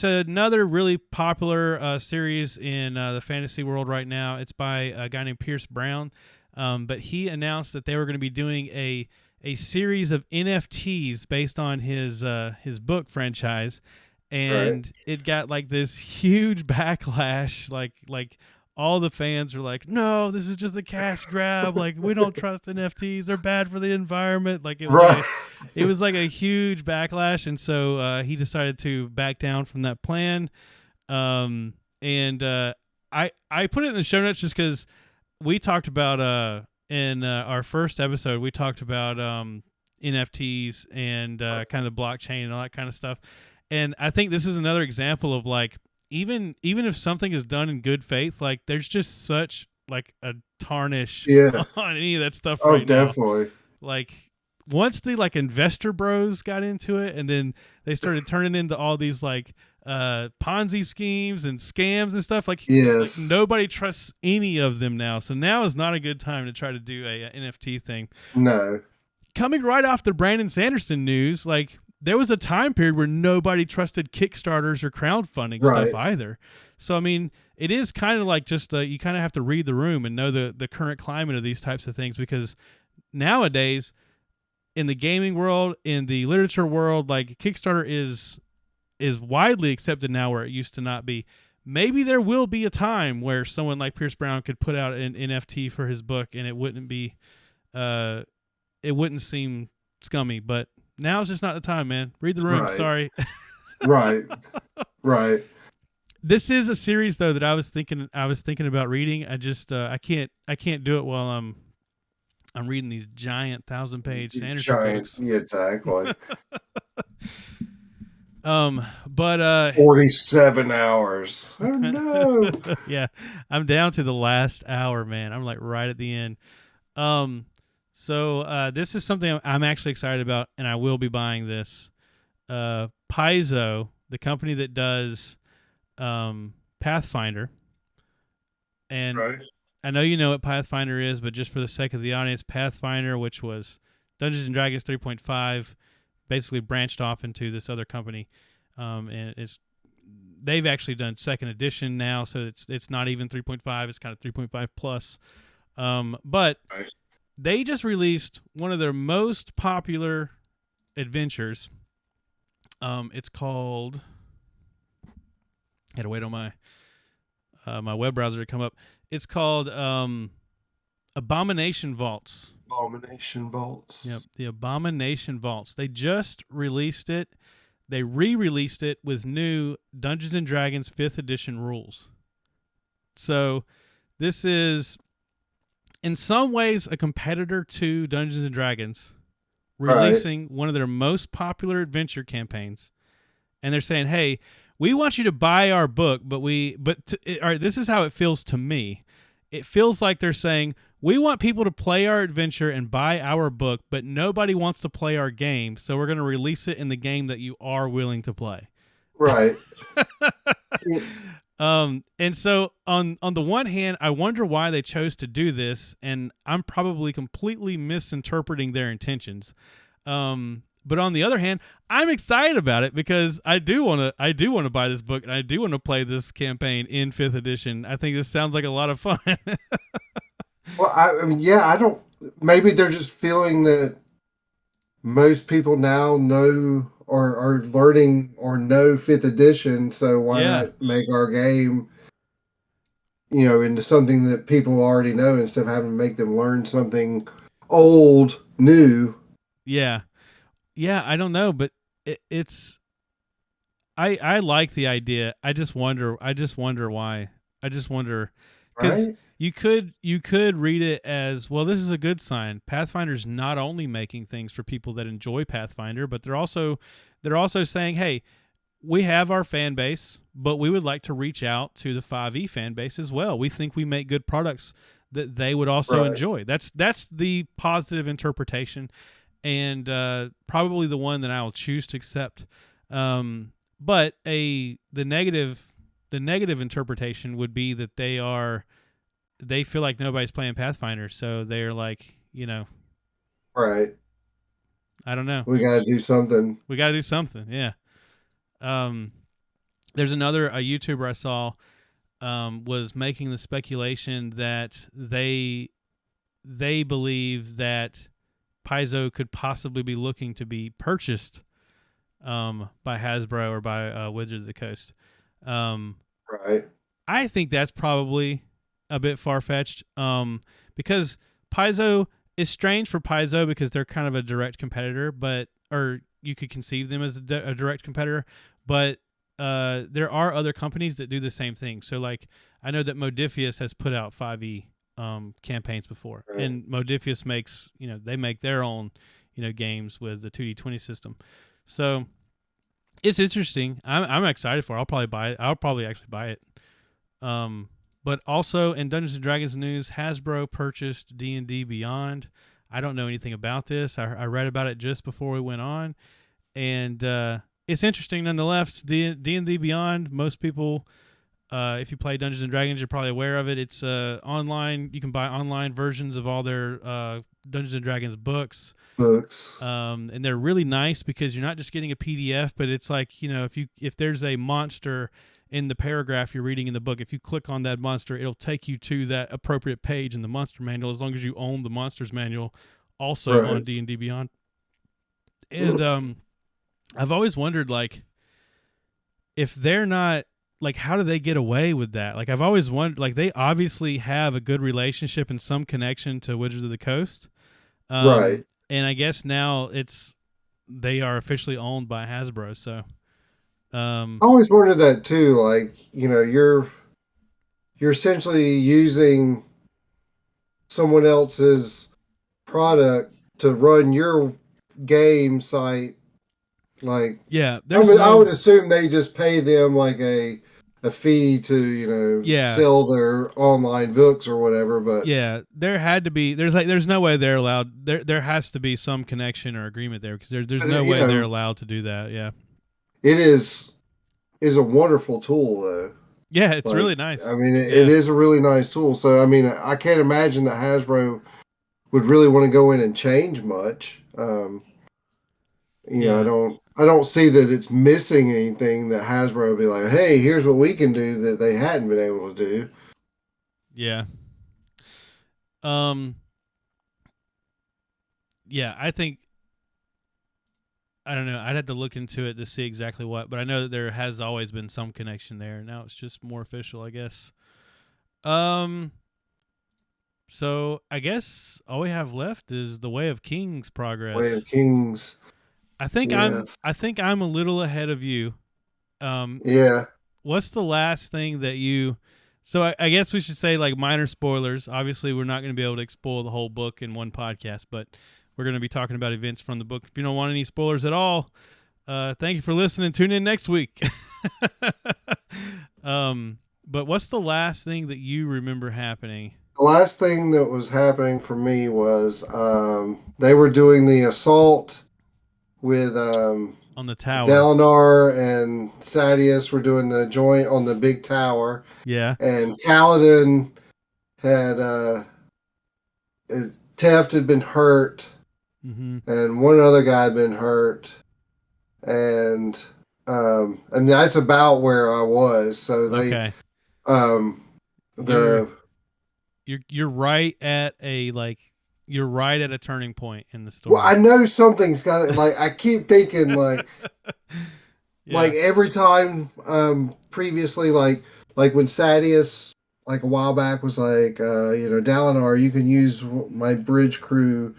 another really popular series in the fantasy world right now. It's by a guy named Pierce Brown. But he announced that they were going to be doing a series of NFTs based on his book franchise, Right. and it got like this huge backlash. Like all the fans were like, "No, this is just a cash grab. Like we don't trust NFTs. They're bad for the environment." Like it was like Right. a huge backlash, and so he decided to back down from that plan. And I put it in the show notes just because we talked about in our first episode we talked about NFTs and kind of the blockchain and all that kind of stuff. And I think this is another example of like even if something is done in good faith, like there's just such like a tarnish Yeah. on any of that stuff Oh, right now. definitely. Like once the like investor bros got into it and then they started turning into all these like Ponzi schemes and scams and stuff, like Yes. nobody trusts any of them now. So now is not a good time to try to do a NFT thing. No. Coming right off the Brandon Sanderson news, like there was a time period where nobody trusted Kickstarters or crowdfunding stuff Right. either. So I mean, it is kind of like just you kind of have to read the room and know the current climate of these types of things, because nowadays in the gaming world, in the literature world, like Kickstarter is widely accepted now where it used to not be. Maybe there will be a time where someone like Pierce Brown could put out an NFT for his book and uh it wouldn't seem scummy, but now's just not the time, man. Read the room. Right. Sorry. Right. Right. This is a series though that I was thinking about reading. I can't do it while I'm reading these giant 1,000-page Sanderson Giant. books. Yeah, exactly. But 47 hours. Oh, no. yeah, I'm down to the last hour, man. I'm like right at the end. So this is something I'm actually excited about, and I will be buying this. Paizo, the company that does Pathfinder, and Right. I know you know what Pathfinder is, but just for the sake of the audience, Pathfinder, which was Dungeons and Dragons 3.5, basically branched off into this other company, and they've actually done second edition now, so it's not even 3.5; it's kind of 3.5 plus. But Right. they just released one of their most popular adventures. It's called. I had to wait on my web browser to come up. It's called Abomination Vaults. Abomination Vaults. Yep, the Abomination Vaults. They just released it. They re-released it with new Dungeons and Dragons 5th edition rules. So this is in some ways a competitor to Dungeons and Dragons, releasing one of their most popular adventure campaigns. And they're saying, "Hey, we want you to buy our book, all right, this is how it feels to me. It feels like they're saying, we want people to play our adventure and buy our book, but nobody wants to play our game, so we're going to release it in the game that you are willing to play." Right. And so on the one hand, I wonder why they chose to do this, and I'm probably completely misinterpreting their intentions. But on the other hand, I'm excited about it because I do want to buy this book and I do want to play this campaign in 5th edition. I think this sounds like a lot of fun. Well, I mean, yeah, I don't. Maybe they're just feeling that most people now know or are learning or know 5th edition, so why Yeah. not make our game, into something that people already know instead of having to make them learn something old new. Yeah, yeah. I don't know, but it's I like the idea. I just wonder. I just wonder why. I just wonder because Right? you could read it as well. This is a good sign. Pathfinder's not only making things for people that enjoy Pathfinder, but they're also saying, hey, we have our fan base, but we would like to reach out to the 5e fan base as well. We think we make good products that they would also Right. enjoy. That's the positive interpretation, and probably the one that I will choose to accept. But the negative interpretation would be that they feel like nobody's playing Pathfinder, so they're like, Right. I don't know. We got to do something. We got to do something. Yeah. Um, there's a YouTuber I saw was making the speculation that they believe that Paizo could possibly be looking to be purchased by Hasbro or by Wizards of the Coast. Um, Right. I think that's probably a bit far fetched because Paizo is strange for Paizo because they're kind of a direct competitor, or you could conceive them as a direct competitor, but there are other companies that do the same thing. So, like, I know that Modifius has put out 5e campaigns before, Right. and Modifius makes they make their own games with the 2D20 system. So it's interesting. I'm excited for it. I'll probably buy it. I'll probably actually buy it. But also in Dungeons and Dragons news, Hasbro purchased D&D Beyond. I don't know anything about this. I read about it just before we went on, and it's interesting nonetheless. D&D Beyond. Most people, if you play Dungeons and Dragons, you're probably aware of it. It's online. You can buy online versions of all their Dungeons and Dragons books. Books. And they're really nice because you're not just getting a PDF, but it's like if there's a monster in the paragraph you're reading in the book, if you click on that monster, it'll take you to that appropriate page in the monster manual, as long as you own the monsters manual, also on Right. D&D Beyond. And I've always wondered, like, if they're not, like, how do they get away with that? Like, I've always wondered, like, they obviously have a good relationship and some connection to Wizards of the Coast. Right. And I guess now they are officially owned by Hasbro. So, I always wondered that too. Like, you're essentially using someone else's product to run your game site. Like, yeah, I there's would I no, would assume they just pay them like a fee to yeah, sell their online books or whatever. But yeah. There had to be. There's no way they're allowed. There has to be some connection or agreement there because there's but no way they're allowed to do that. Yeah, it is a wonderful tool though. yeah. It's Like, really I nice. mean, it Yeah, is a really nice tool. So, I mean, I can't imagine that Hasbro would really want to go in and change much. yeah, I don't see that it's missing anything that Hasbro would be like, hey, here's what we can do that they hadn't been able to do. yeah. Um, yeah. I think I don't know. I'd have to look into it to see exactly what, but I know that there has always been some connection there. Now it's just more official, I guess. Um, so I guess all we have left is the Way of Kings Way progress. of Kings. I think I'm Yes. I think I'm a little ahead of you. Um, Yeah. what's the last thing that you? So I guess we should say, like, minor spoilers. Obviously, we're not going to be able to spoil the whole book in one podcast, but we're going to be talking about events from the book. If you don't want any spoilers at all, thank you for listening. Tune in next week. But what's the last thing that you remember happening The last thing that was happening for me was they were doing the assault with on the tower? Dalinar and Sadius were doing the joint on the big tower, Yeah. and Kaladin had Teft had been hurt, Mm-hmm. and one other guy had been hurt, and that's about where I was. So they Okay. um You're the you're right at a you're right at a turning point in the well, I story. know something's got to, like, I keep thinking like Yeah. every time previously, like when Sadius like a while back was like Dalinar, you can use my bridge crew,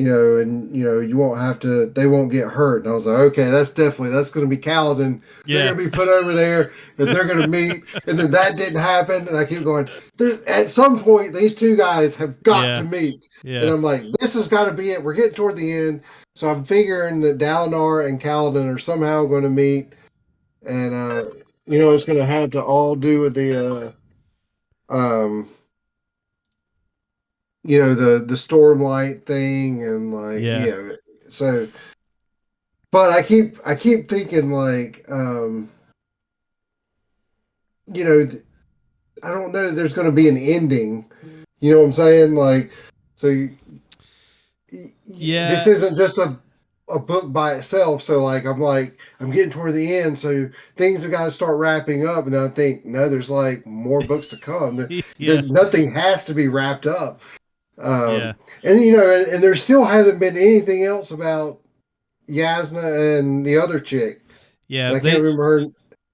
and you won't have to. They won't get hurt. And I was like, okay, that's going to be Kaladin. They're Yeah. going to be put over there, and they're going to meet. And then that didn't happen, and I keep going. There, at some point, these two guys have got to Yeah. meet, and Yeah. I'm like, this has got to be it. We're getting toward the end, so I'm figuring that Dalinar and Kaladin are somehow going to meet, and it's going to have to all do with the um the stormlight thing and like Yeah. so but I keep thinking like you know I don't know there's going to be an ending, you know what I'm saying, like so this Yeah. isn't just a book by itself, so I'm getting toward the end, so things have got to start wrapping up, and I think no, there's like more books to come. Yeah. Nothing has to be wrapped up. Yeah. And and there still hasn't been anything else about Yasna and the other chick, Yeah. and I can't remember her.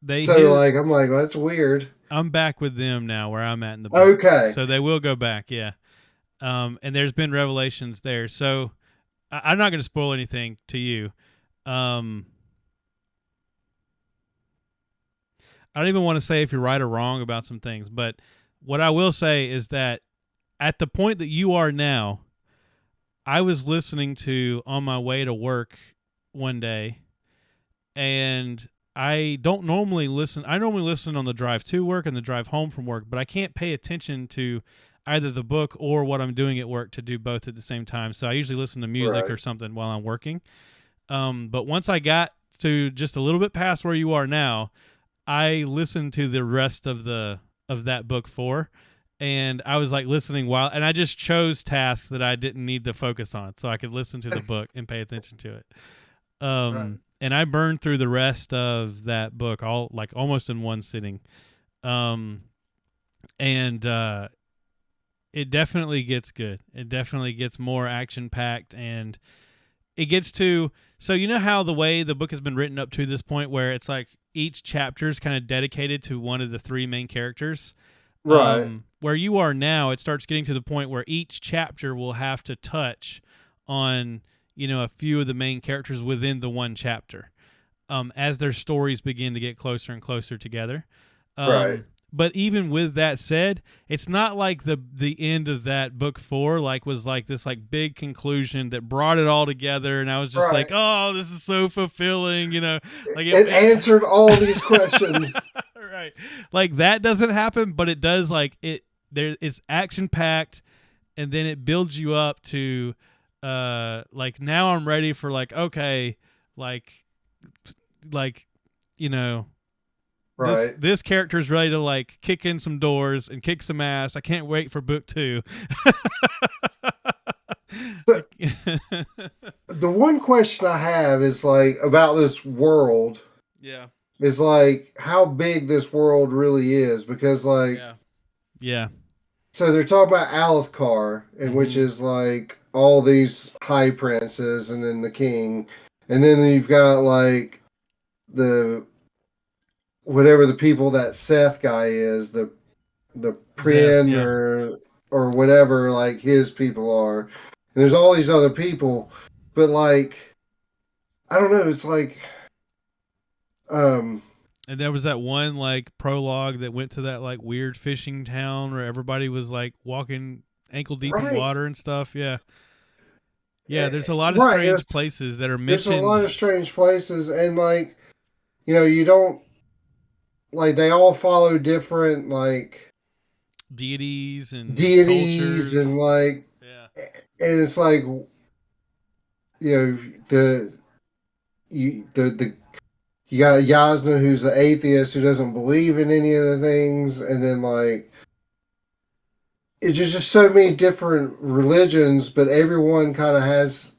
They So his I'm like, well, that's weird. I'm back with them now where I'm at in the book. Okay, So they will go back, yeah. And there's been revelations there. So I'm not going to spoil anything to you. Um, I don't even want to say if you're right or wrong about some things, but what I will say is that at the point that you are now, I was listening to on my way to work one day, and I don't normally listen. I normally listen on the drive to work and the drive home from work, but I can't pay attention to either the book or what I'm doing at work to do both at the same time. So I usually listen to music right, or something while I'm working. But once I got to just a little bit past where you are now, I listened to the rest of that book 4, and I was like listening while, and I just chose tasks that I didn't need to focus on, so I could listen to the book and pay attention to it. right, And I burned through the rest of that book all like almost in one sitting. Um, and It definitely gets good. It definitely gets more action packed, and it gets to, so you know how the way the book has been written up to this point where it's like each chapter is kind of dedicated to one of the three main characters. right, Where you are now, it starts getting to the point where each chapter will have to touch on a few of the main characters within the one chapter, as their stories begin to get closer and closer together. right, But even with that said, it's not like the end of that book 4 like was like this like big conclusion that brought it all together, and I was just like, right. oh, this is so fulfilling, like It answered all these questions. right, like that doesn't happen, but it does. Like it's action packed, and then it builds you up to, like now I'm ready for like okay, like like you know this Right. this character is ready to like kick in some doors and kick some ass. I can't wait for book 2. The, the one question I have is like about this world Yeah. is like how big this world really is, because like Yeah. Yeah. so they're talking about Alethkar, and which Mm-hmm. is like all these high princes and then the king, and then you've got like the whatever the people that Seth guy is, the Zeph. Prin Yeah. or whatever like his people are. And there's all these other people, but like I don't know, it's like um And there was that one like prologue that went to that like weird fishing town where everybody was like walking ankle deep in right. water and stuff. Yeah. Yeah. There's a lot of Right, strange places that are there's a mentioned. lot of strange places, and like you don't like they all follow different like Deities and deities, cultures. and like Yeah. and it's like the the you got Yasna, who's an atheist who doesn't believe in any of the things, and then like it's just so many different religions, but everyone kind of has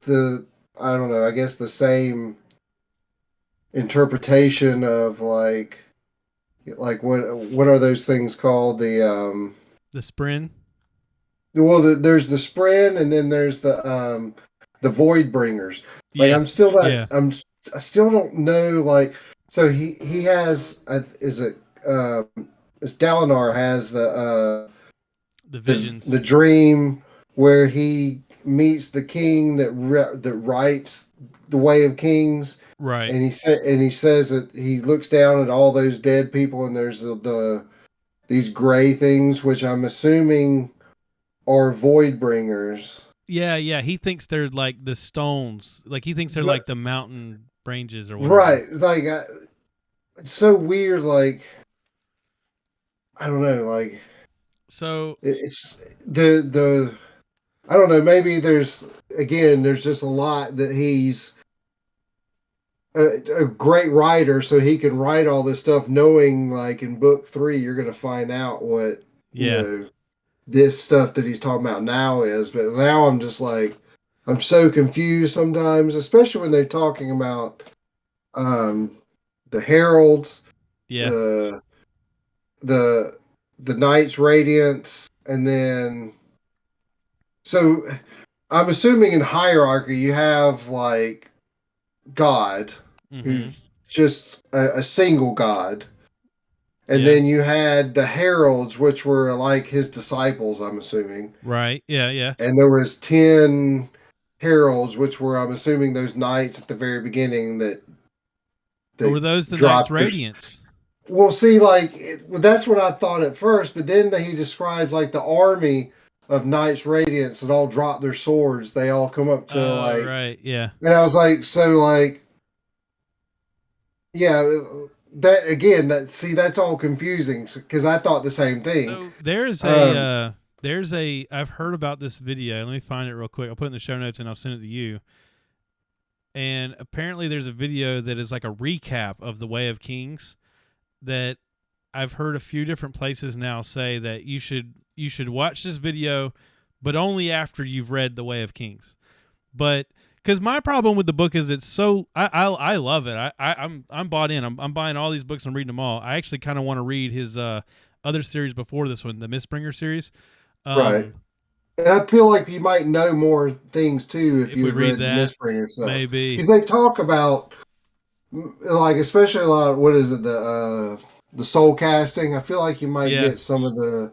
the I don't know, I guess the same interpretation of like what are those things called, The Sprin. there's the Spren, and then there's the Void Bringers. Like I'm Yes. still not Yeah. I still don't know, like so he has is it Dalinar has The the visions. dream where he meets the king that writes the Way of Kings, Right. and he says that he looks down at all those dead people, and there's these gray things, which I'm assuming are void bringers. Yeah, yeah. He thinks they're like the stones. Like he thinks they're But like the mountain ranges or whatever. right, like it's so weird. Like I don't know, like So it's the I don't know. Maybe there's just a lot that he's a great writer, so he can write all this stuff, knowing like in book 3 you're going to find out what yeah, this stuff that he's talking about now is. But now I'm just like I'm so confused sometimes, especially when they're talking about um, the heralds, yeah. the the the Knight's Radiance, and then so I'm assuming in hierarchy you have like God, Mm-hmm. who's just a single God. And Yeah. then you had the heralds, which were like his disciples, I'm assuming. Right. Yeah. Yeah. And there was 10 heralds, which were, I'm assuming, those knights at the very beginning Or were that those the Knight's dropped their. Radiance? Well, see, like that's what I thought at first, but then he describes like the army of Knights Radiance that all drop their swords. They all come up to Oh, like, right. Yeah. and I was like, so like, yeah, that again, that's all confusing because I thought the same thing. So Um, there's a I've heard about this video. Let me find it real quick. I'll put it in the show notes and I'll send it to you. And apparently there's a video that is like a recap of the Way of Kings that I've heard a few different places now say that you should watch this video, but only after you've read the Way of Kings. But because my problem with the book is it's so I love it. I'm bought in. I'm buying all these books and reading them all. I actually kind of want to read his other series before this one, the Mistbringer series. right. Um, And I feel like you might know more things too if if you we had read read the that, Mistbringer stuff, maybe. because they talk about like especially a lot. What is it? The soul casting. I feel like you might Yeah, get some of the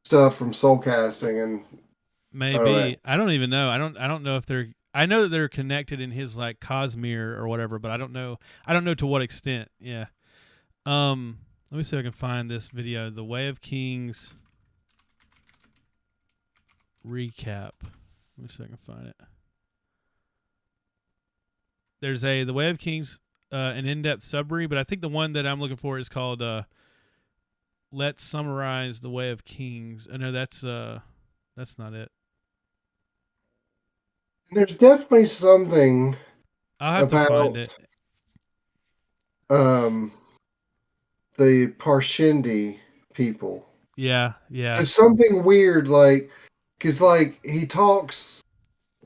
stuff from soul casting, and I don't know. maybe. I don't even know. I don't know if they're. I know that they're connected in his like Cosmere or whatever, but I don't know. I don't know to what extent. Yeah. Let me see if I can find this video. The Way of Kings recap. Let me see if I can find it. There's the Way of Kings, an in-depth summary, but I think the one that I'm looking for is called Let's Summarize the Way of Kings. I know that's not it. There's definitely something I'll have to find about it. um, the Parshindi people. Yeah, yeah, There's something weird, like because like he talks.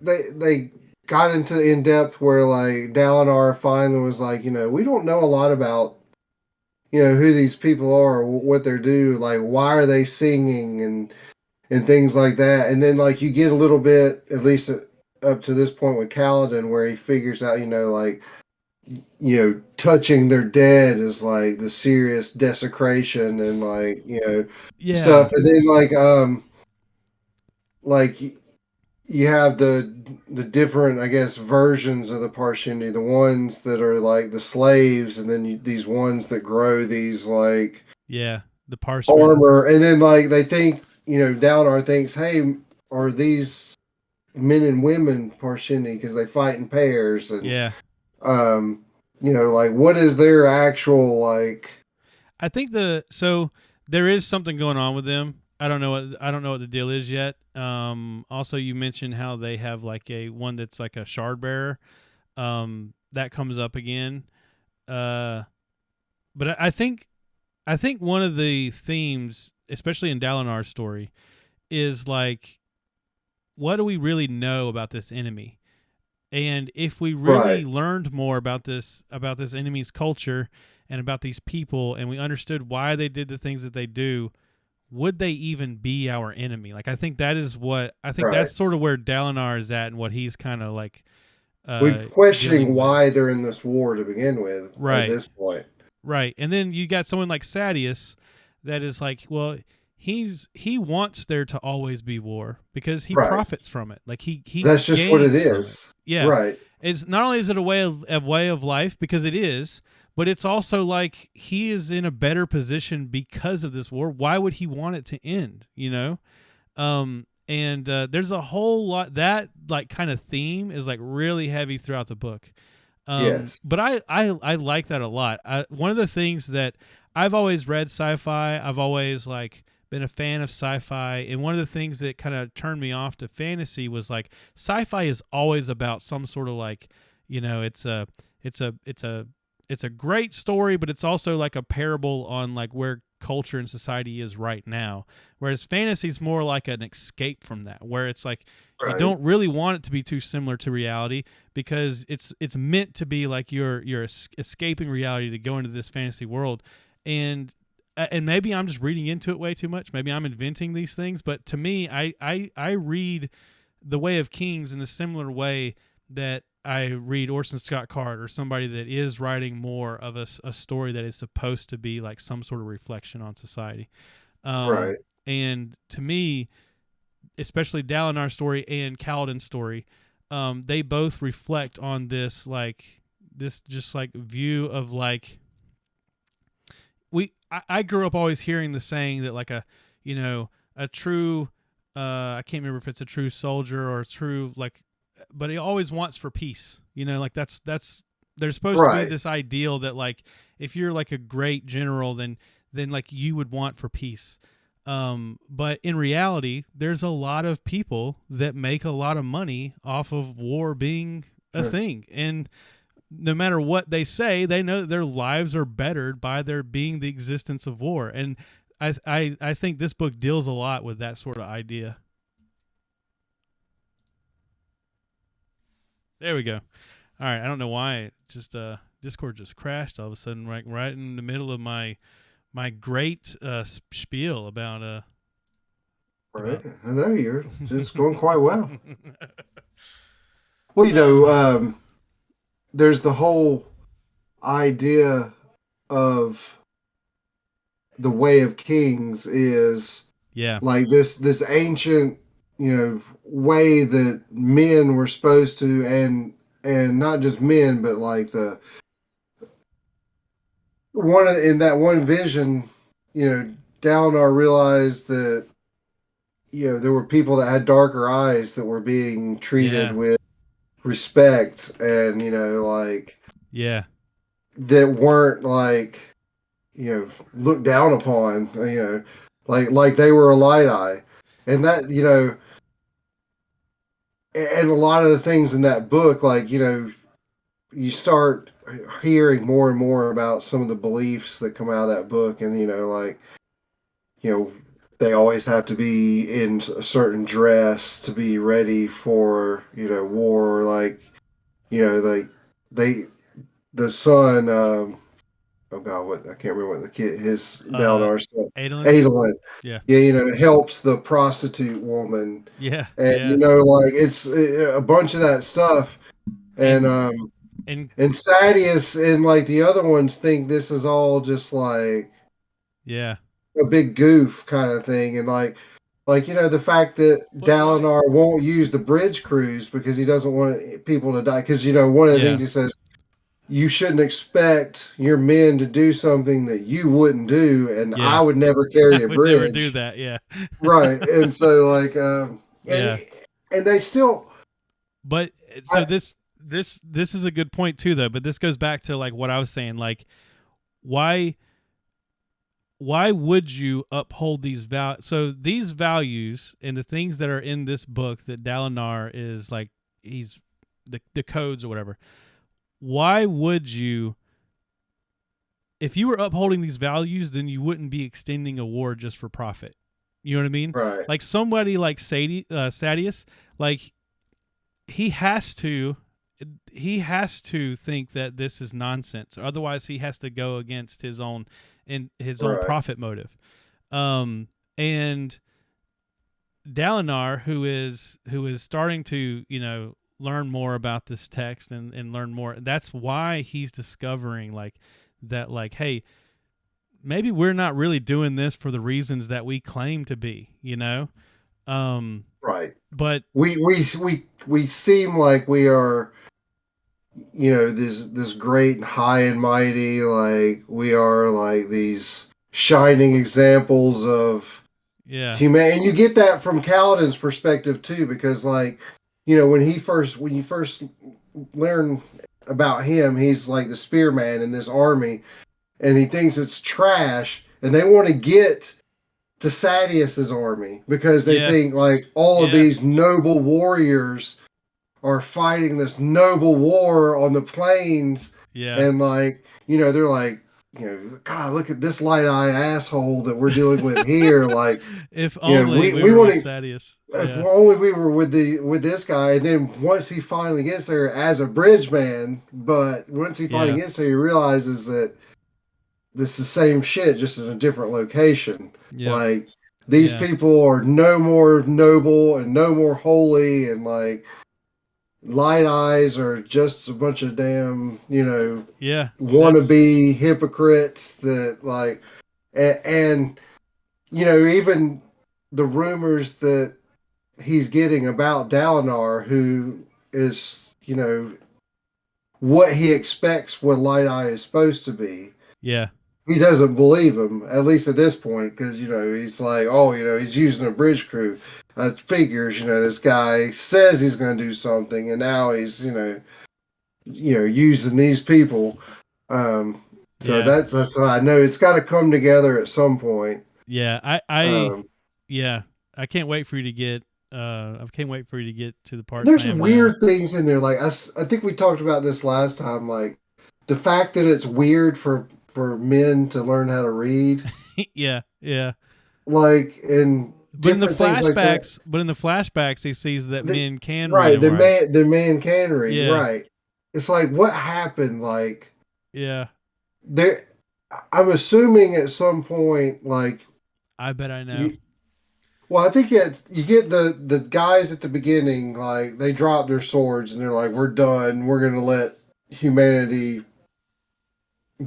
They got into in depth where like Dalinar finally was like, we don't know a lot about who these people are, or what they're doing, like why are they singing and things like that. And then like you get a little bit, at least up to this point with Kaladin, where he figures out, like touching their dead is like the serious desecration and like yeah, stuff. And then like you have the different, I guess, versions of the Parshendi, the ones that are like the slaves, and then these ones that grow these like yeah. The Parshmen. armor, and then like they think, Dalinar thinks, hey, are these men and women Parshendi because they fight in pairs, and Yeah, um, like what is their actual like? I think so there is something going on with them. I don't know what the deal is yet. Also, you mentioned how they have like a one that's like a shard bearer. That comes up again. Uh, but I think one of the themes, especially in Dalinar's story, is like, what do we really know about this enemy? And if we really Right, learned more about this enemy's culture and about these people, and we understood why they did the things that they do, would they even be our enemy? Like, I think right. that's sort of where Dalinar is at, and what he's kind of like We're questioning dealing with. why they're in this war to begin with at Right. this point. Right. And then you got someone like Sadius that is like, well, he wants there to always be war because he Right. profits from it. Like he That's just what it gains from it. is. Yeah. Right. It's not only is it a way of life because it is, but it's also like he is in a better position because of this war. Why would he want it to end? You know, and there's a whole lot that like kind of theme is like really heavy throughout the book. Yes. But I like that a lot. One of the things that I've always read sci-fi, I've always like been a fan of sci-fi, and one of the things that kind of turned me off to fantasy was like sci-fi is always about some sort of like, it's a great story, but it's also like a parable on like where culture and society is right now. Whereas fantasy is more like an escape from that, where it's like you Right. don't really want it to be too similar to reality because it's meant to be like you're escaping reality to go into this fantasy world, and maybe I'm just reading into it way too much. Maybe I'm inventing these things, but to me, I read The Way of Kings in a similar way that I read Orson Scott Card or somebody that is writing more of a story that is supposed to be like some sort of reflection on society. Right. And to me, especially Dalinar's story and Kaladin's story, they both reflect on this just like view of like I grew up always hearing the saying that like a true I can't remember if it's a true soldier or a true like, but he always wants for peace. Like that's there's supposed to be Right. this ideal that like if you're like a great general, then like you would want for peace. But in reality, there's a lot of people that make a lot of money off of war being a Sure. thing, and no matter what they say, they know that their lives are bettered by there being the existence of war. And I think this book deals a lot with that sort of idea. There we go. All right. I don't know why it just Discord just crashed all of a sudden, right in the middle of my great spiel Right. about. I know it's going quite well. Well, um. there's the whole idea of the Way of Kings is Yeah. like this ancient, way that men were supposed to, and not just men, but like the in that one vision, Dalinar realized that there were people that had darker eyes that were being treated Yeah. with respect, and like Yeah. that weren't like looked down upon, like they were a light eye, and that and a lot of the things in that book, like you start hearing more and more about some of the beliefs that come out of that book, and like you know they always have to be in a certain dress to be ready for war, like like they the son, oh god, what, I can't remember what the kid, his Uh. Dalinar's son, Adolin. Adolin, Yeah. yeah, helps the prostitute woman, Yeah. and Yeah. like it's a bunch of that stuff, and And and and Sadius and like the other ones think this is all just like yeah. a big goof kind of thing, and like the fact that But like Dalinar won't use the bridge cruise because he doesn't want people to die, because one of the yeah. things he says, you shouldn't expect your men to do something that you wouldn't do, and Yeah. I would never I carry a would never do bridge, that. Yeah. right? And so like Yeah. and they still, But I, so this is a good point too though, but this goes back to like what I was saying, like why would you uphold so these values and the things that are in this book that Dalinar is like he's the codes or whatever. Why would you, if you were upholding these values, then you wouldn't be extending a war just for profit. You know what I mean? right, Like somebody like Sadius, like he has to think that this is nonsense. Otherwise, he has to go against his own right, profit motive. And Dalinar, who is starting to learn more about this text and learn more. That's why he's discovering like that. Like, hey, maybe we're not really doing this for the reasons that we claim to be, you know? Um, Right. but We seem like we are, this great high and mighty, like we are like these shining examples of yeah, human. And you get that from Kaladin's perspective too, because like, when you first learn about him, he's like the spearman in this army, and he thinks it's trash, and they want to get to Sadius's army because they yeah, think like all of yeah, these noble warriors are fighting this noble war on the plains, yeah. and like, they're like, God, look at this light eye asshole that we're dealing with here. Like, If only we we were want with to. Sadius. If Yeah, only we were with this guy, and then once he finally gets there as a bridge man, but once he finally yeah, gets there, he realizes that this is the same shit, just in a different location. yeah, Like, these yeah, people are no more noble and no more holy, and like light eyes are just a bunch of damn, yeah. That's wannabe hypocrites that like, and even the rumors that he's getting about Dalinar, who is, what he expects what Light Eye is supposed to be. yeah, He doesn't believe him, at least at this point, because, he's like, oh, he's using a bridge crew. Figures, this guy says he's going to do something, and now he's, using these people. So yeah, that's why I know it's got to come together at some point. yeah. I Um, yeah. I can't wait for you to get. I can't wait for you to get to the and parts I there's am now. weird things in there. Like I think we talked about this last time. Like the fact that it's weird for men to learn how to read, Yeah, yeah. like and But in the different things like that. flashbacks, he sees that The, men can read right, and write. the man can read. Yeah, Right. It's like what happened. Like yeah. there, I'm assuming at some point, like I bet I know. you. Well, I think you get the guys at the beginning, like they drop their swords and they're like, "We're done. We're gonna let humanity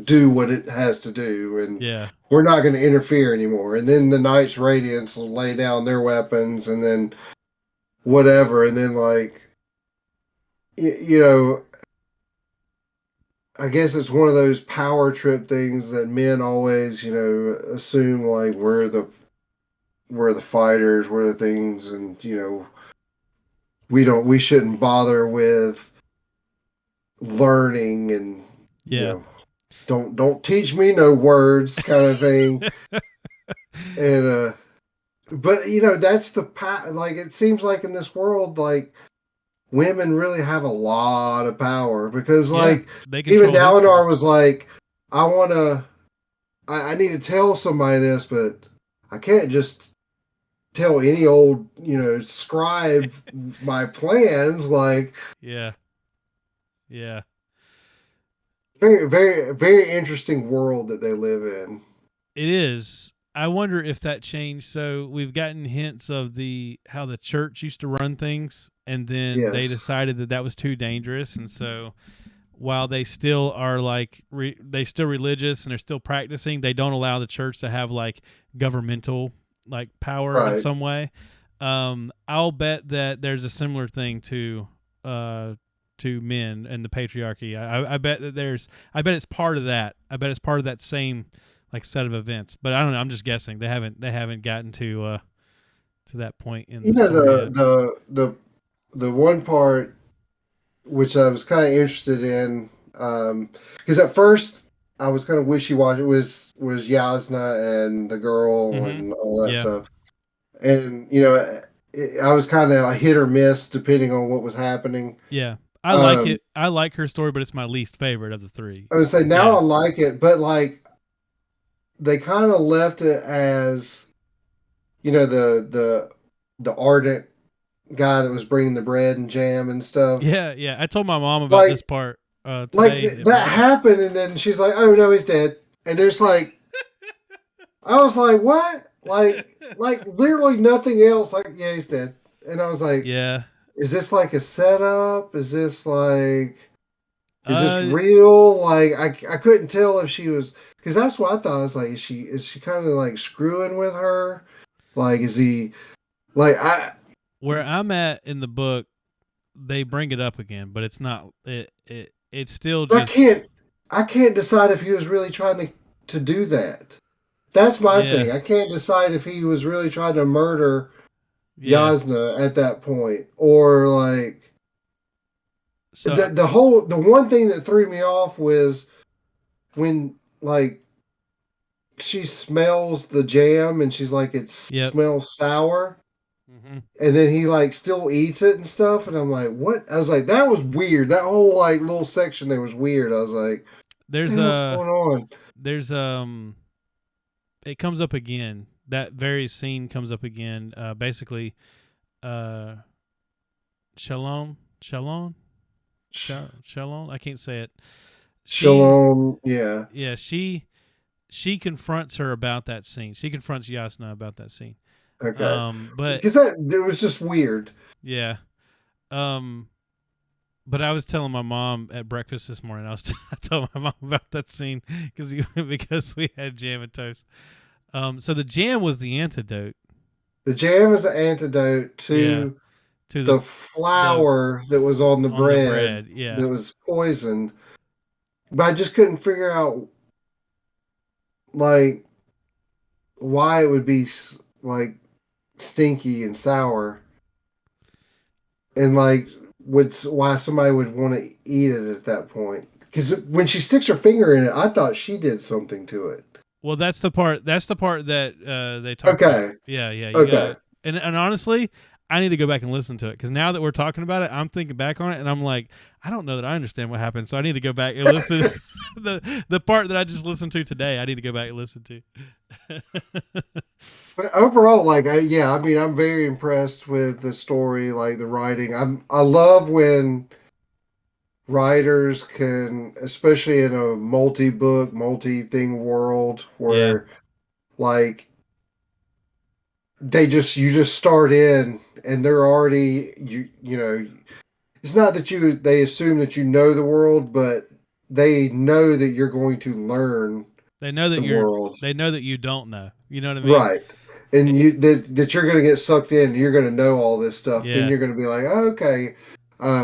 do what it has to do, and Yeah, we're not going to interfere anymore." And then the Knights Radiance will lay down their weapons, and then whatever, and then like you know, I guess it's one of those power trip things that men always assume like we're the fighters, we're the things, and we shouldn't bother with learning, and yeah, don't teach me no words kind of thing. And but that's like it seems like in this world, like women really have a lot of power, because yeah. like They even control history. Dalinar was like, I want to, I need to tell somebody this, but I can't just tell any old scribe my plans. Like Yeah, yeah. very very very interesting world that they live in. It is. I wonder if that changed. So we've gotten hints of the how the church used to run things, and then they Yes. decided that that was too dangerous, and so while they still are like they still religious and they're still practicing, they don't allow the church to have like governmental like power in Right. some way. I'll bet that there's a similar thing uh to men and the patriarchy. I bet that I bet it's part of that. I bet it's part of that same like set of events. But I don't know. I'm just guessing. They haven't gotten to that point in You the know story yet. the one part which I was kind of interested in, because at first I was kind of wishy washy. It was Yasna and the girl Mm-hmm. and all that Yeah. stuff, and I was kind of a hit or miss depending on what was happening. Yeah. I like Um, it. I like her story, but it's my least favorite of the three. I would say now Yeah. I like it, but like they kind of left it as the ardent guy that was bringing the bread and jam and stuff. Yeah, yeah. I told my mom about this Like part today that about happened, and then she's like, "Oh no, he's dead." And there's like, I was like, "What?" Like literally nothing else. Like, yeah, he's dead. And I was like, yeah. "Is this like a setup? Is this Uh real?" Like, I couldn't tell if she was. Because that's what I thought. I was like, is she kind of like screwing with her? Like, is he like I? Where I'm at in the book, they bring it up again, but it's not. It's still I just can't I can't decide if he was really trying to do that. That's my yeah, thing. I can't decide if he was really trying to murder yeah. Yasna at that point, or like So the one thing that threw me off was when like she smells the jam and she's like it yep. smells sour, Hmm. and then he like still eats it and stuff, and I'm like, what? I was like, that was weird. That whole like little section there was weird. I was like, what the There's hell's going on? there's it comes up again. That very scene comes up again. Basically, uh, Shalom, Shalom. I can't say it. She, Shalom, yeah, yeah, she confronts her about that scene. She confronts Yasna about that scene. okay, But because that it was just weird. yeah, um, but I was telling my mom at breakfast this morning. I was I told my mom about that scene because we had jam and toast. So the jam was the antidote. The jam is an antidote Yeah, to to the the flour that was on the on the bread bread. Yeah, that was poisoned, but I just couldn't figure out like why it would be like stinky and sour, and like why somebody would want to eat it at that point. Because when she sticks her finger in it, I thought she did something to it. well, that's the part. That's the part that they talk about. Okay, Yeah, yeah. You okay. gotta and honestly, I need to go back and listen to it because now that we're talking about it, I'm thinking back on it and I'm like, I don't know that I understand what happened. So I need to go back and listen. The part that I just listened to today, I need to go back and listen to. But overall, like, yeah, I mean, I'm very impressed with the story, like the writing. I love when writers can, especially in a multi-book, multi-thing world, Yeah, where like you just start in and they're already you know it's not that they assume that you know the world, but they know that you're going to learn they know that the world. they know that you don't know. You know what I mean? Right. And Eh, you that you're going to get sucked in, you're going to know all this stuff. Then yeah, you're going to be like, oh, okay,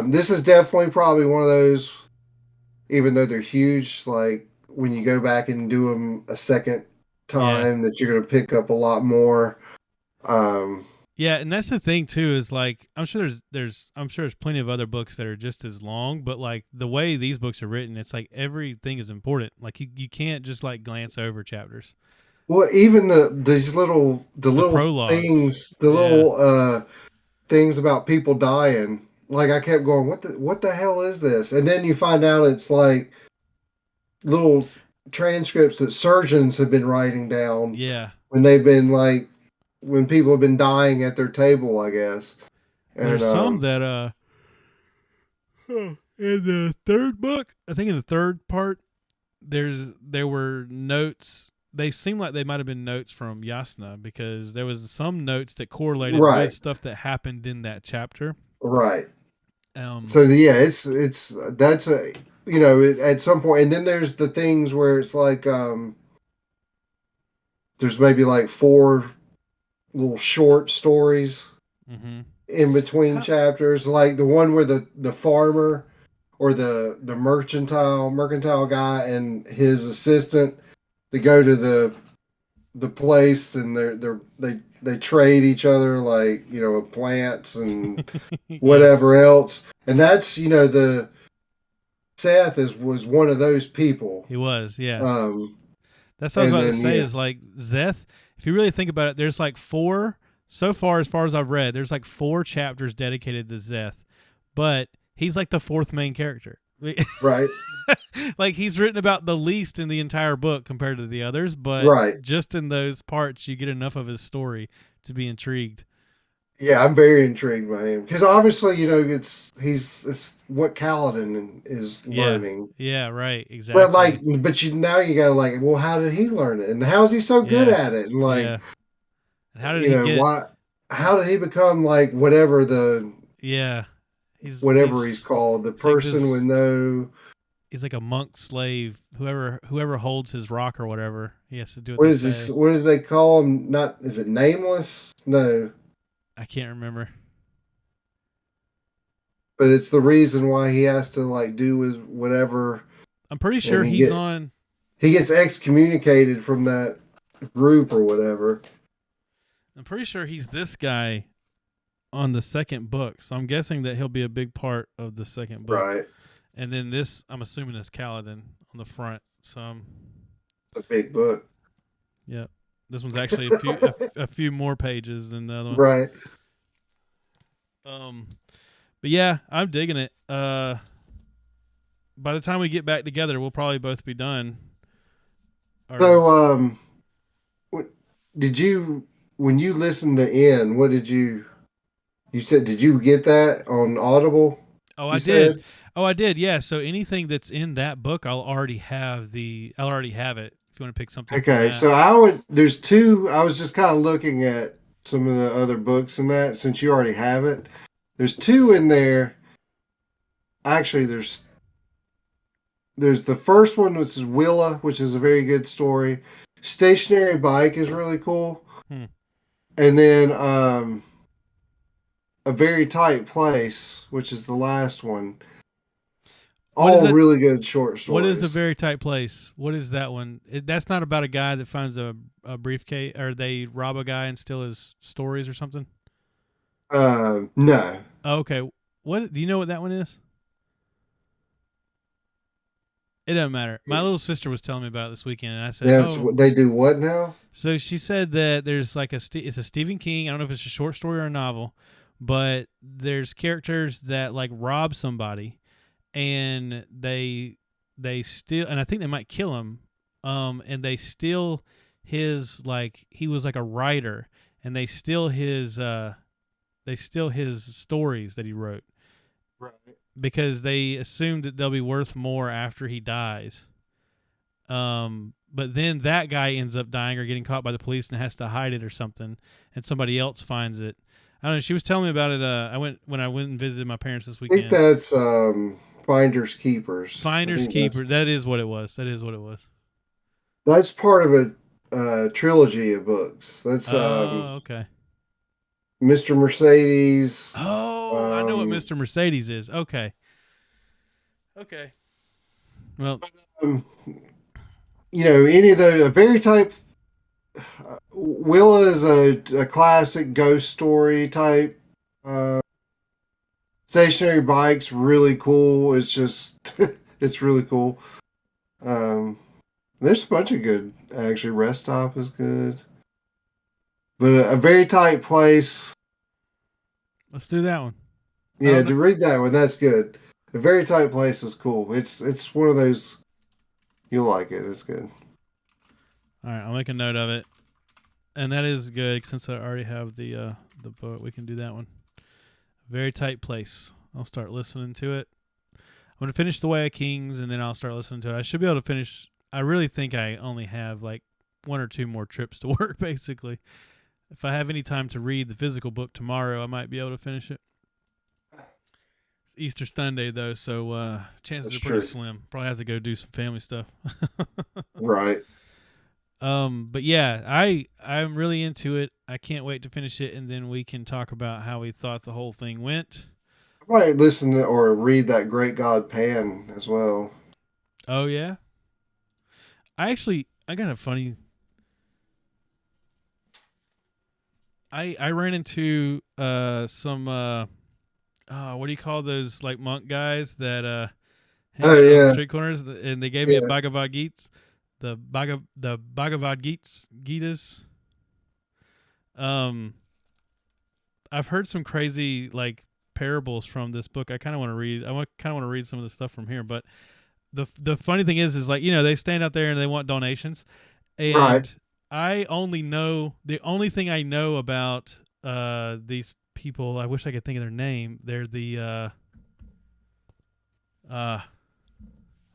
this is definitely probably one of those. Even though they're huge, like when you go back and do them a second yeah. time, that you're going to pick up a lot more. Um, Yeah, and that's the thing too is like I'm sure there's plenty of other books that are just as long, but like the way these books are written, it's like everything is important. Like you can't just like glance over chapters. well, even the The little prologues. things, the Yeah. little things about people dying. Like I kept going, what the hell is this? And then you find out it's like little transcripts that surgeons have been writing down Yeah. when they've been like when people have been dying at their table, I guess. And There's some that in the third book, I think in the third part, there were notes. They seem like they might have been notes from Yasna because there was some notes that correlated with right, stuff that happened in that chapter. right. Um So yeah, it's that's a at some point, and then there's the things where it's like there's maybe like four little short stories mhm. in between How chapters, like the one where the farmer or the mercantile guy and his assistant, they go to the place and they trade each other, like plants and yeah, whatever else, and that's the Seth was one of those people. he was. Yeah. Um, That's what I was and about to then say yeah, is like Zeth, if you really think about it, there's like four so far as I've read, there's like four chapters dedicated to Zeth, but he's like the fourth main character. right, Like he's written about the least in the entire book compared to the others, but right. just in those parts you get enough of his story to be intrigued. Yeah, I'm very intrigued by him because obviously, it's what Kaladin is Yeah. learning. Yeah, right. But like, Exactly. but now you gotta like, well, how did he learn it, and how is he so good Yeah. at it, and like, Yeah. And how did he get why, how did he become like yeah. He's whatever he's called, the like person this with no he's like a monk slave. Whoever holds his rock or whatever, he has to do what What they is this? say. What do they call him? Not is it nameless? No, I can't remember. but it's the reason why he has to like do with whatever, I'm pretty sure and he's on. he gets excommunicated from that group or whatever. I'm pretty sure he's this guy on the second book. So I'm guessing that he'll be a big part of the second book. Right, And then this, I'm assuming, is Kaladin on the front. So, a big book. yeah, this one's actually a few more pages than the other one. Right. But yeah, I'm digging it. By the time we get back together, we'll probably both be done. Or, So, what, did you when you listened to N? What did you? You said did you get that on Audible? oh, I You did. said Oh, I did. Yeah. So anything that's in that book, I'll already have it. If you want to pick something from okay. that. So I would. There's two. I was just kind of looking at some of the other books in that since you already have it. There's two in there. Actually, there's the first one, which is Willa, which is a very good story. Stationary Bike is really cool. Hmm. And then A Very Tight Place, which is the last one. All really good short What is A stories. Very Tight Place? What is that one? That's not about a guy that finds a briefcase, or they rob a guy and steal his stories or something? No. Oh, okay. What do you know what that one is? It doesn't matter. My little sister was telling me about it this weekend, and I said, Yeah, it's "Oh." what they do. What now? So she said that there's like it's a Stephen King. I don't know if it's a short story or a novel, but there's characters that like rob somebody, and they steal, and I think they might kill him. And they steal his, like, he was like a writer, and they steal his stories that he wrote Right. because they assume that they'll be worth more after he dies. But then that guy ends up dying or getting caught by the police and has to hide it or something, and somebody else finds it. I don't know. She was telling me about it. When I went and visited my parents this I think weekend. that's Finders Keepers. I Finders think that's Keeper. That is what it was. That is what it was. that's part of a trilogy of books. That's Oh, okay. Mr. Mercedes. Oh, I know what Um, Mr. Mercedes is. Okay. Okay. Well, um, any of the a very type. Willa is a classic ghost story type. Uh, Stationary Bike's really cool. It's just it's really cool. Um, there's a bunch of good actually. Rest Stop is good, but a very tight place. let's do that one. I Yeah, don't know. to read that one, that's good. A very tight place is cool. It's one of those you'll like it. It's good. All right, I'll make a note of it. And that is good since I already have the book. We can do that one. Very tight place. I'll start listening to it. I'm gonna finish The Way of Kings, and then I'll start listening to it. I should be able to finish. I really think I only have like one or two more trips to work. Basically, if I have any time to read the physical book tomorrow, I might be able to finish it. It's Easter Sunday though, so chances That's are pretty true. slim. Probably have to go do some family stuff. Right. But yeah, I'm really into it. I can't wait to finish it, and then we can talk about how we thought the whole thing went. I might listen to or read that Great God Pan as well. Oh yeah, I got a funny. I ran into some what do you call those, like, monk guys that hang Oh out on the yeah, street corners, and they gave me a yeah. Bhagavad Gita, the Bhagavad Gitas. Um, I've heard some crazy, like, parables from this book. I kind of want to read. Kind of want to read some of the stuff from here. But the funny thing is like, they stand out there and they want donations, Right. and I only know the only thing I know about these people. I wish I could think of their name. They're the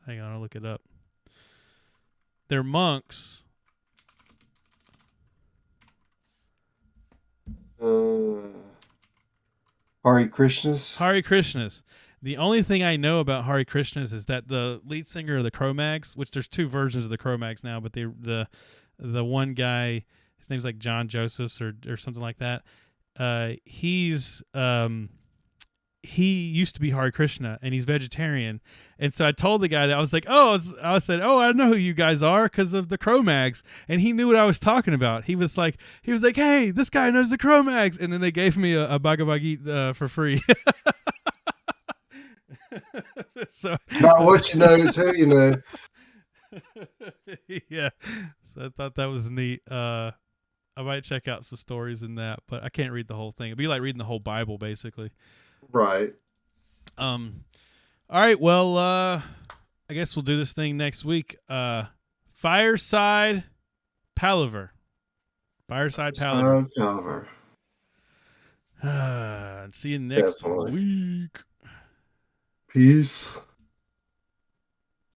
hang on, I'll look it up. They're monks. Uh, Hare Krishnas. Hare Krishnas. The only thing I know about Hare Krishnas is that the lead singer of the Cro-Mags, which there's two versions of the Cro-Mags now, but the one guy, his name's like John Josephs or something like that. He used to be Hare Krishna and he's vegetarian. And so I told the guy that I said, oh, I know who you guys are because of the Cro-Mags. And he knew what I was talking about. He was like, hey, this guy knows the Cro-Mags. And then they gave me a Bhagavad Gita for free. So Not what you know, it's who you know. yeah, so I thought that was neat. I might check out some stories in that, but I can't read the whole thing. It'd be like reading the whole Bible, basically. Right. All right. Well, I guess we'll do this thing next week. Fireside Palaver. Fireside Palaver. Oliver. See you next Definitely. week. Peace.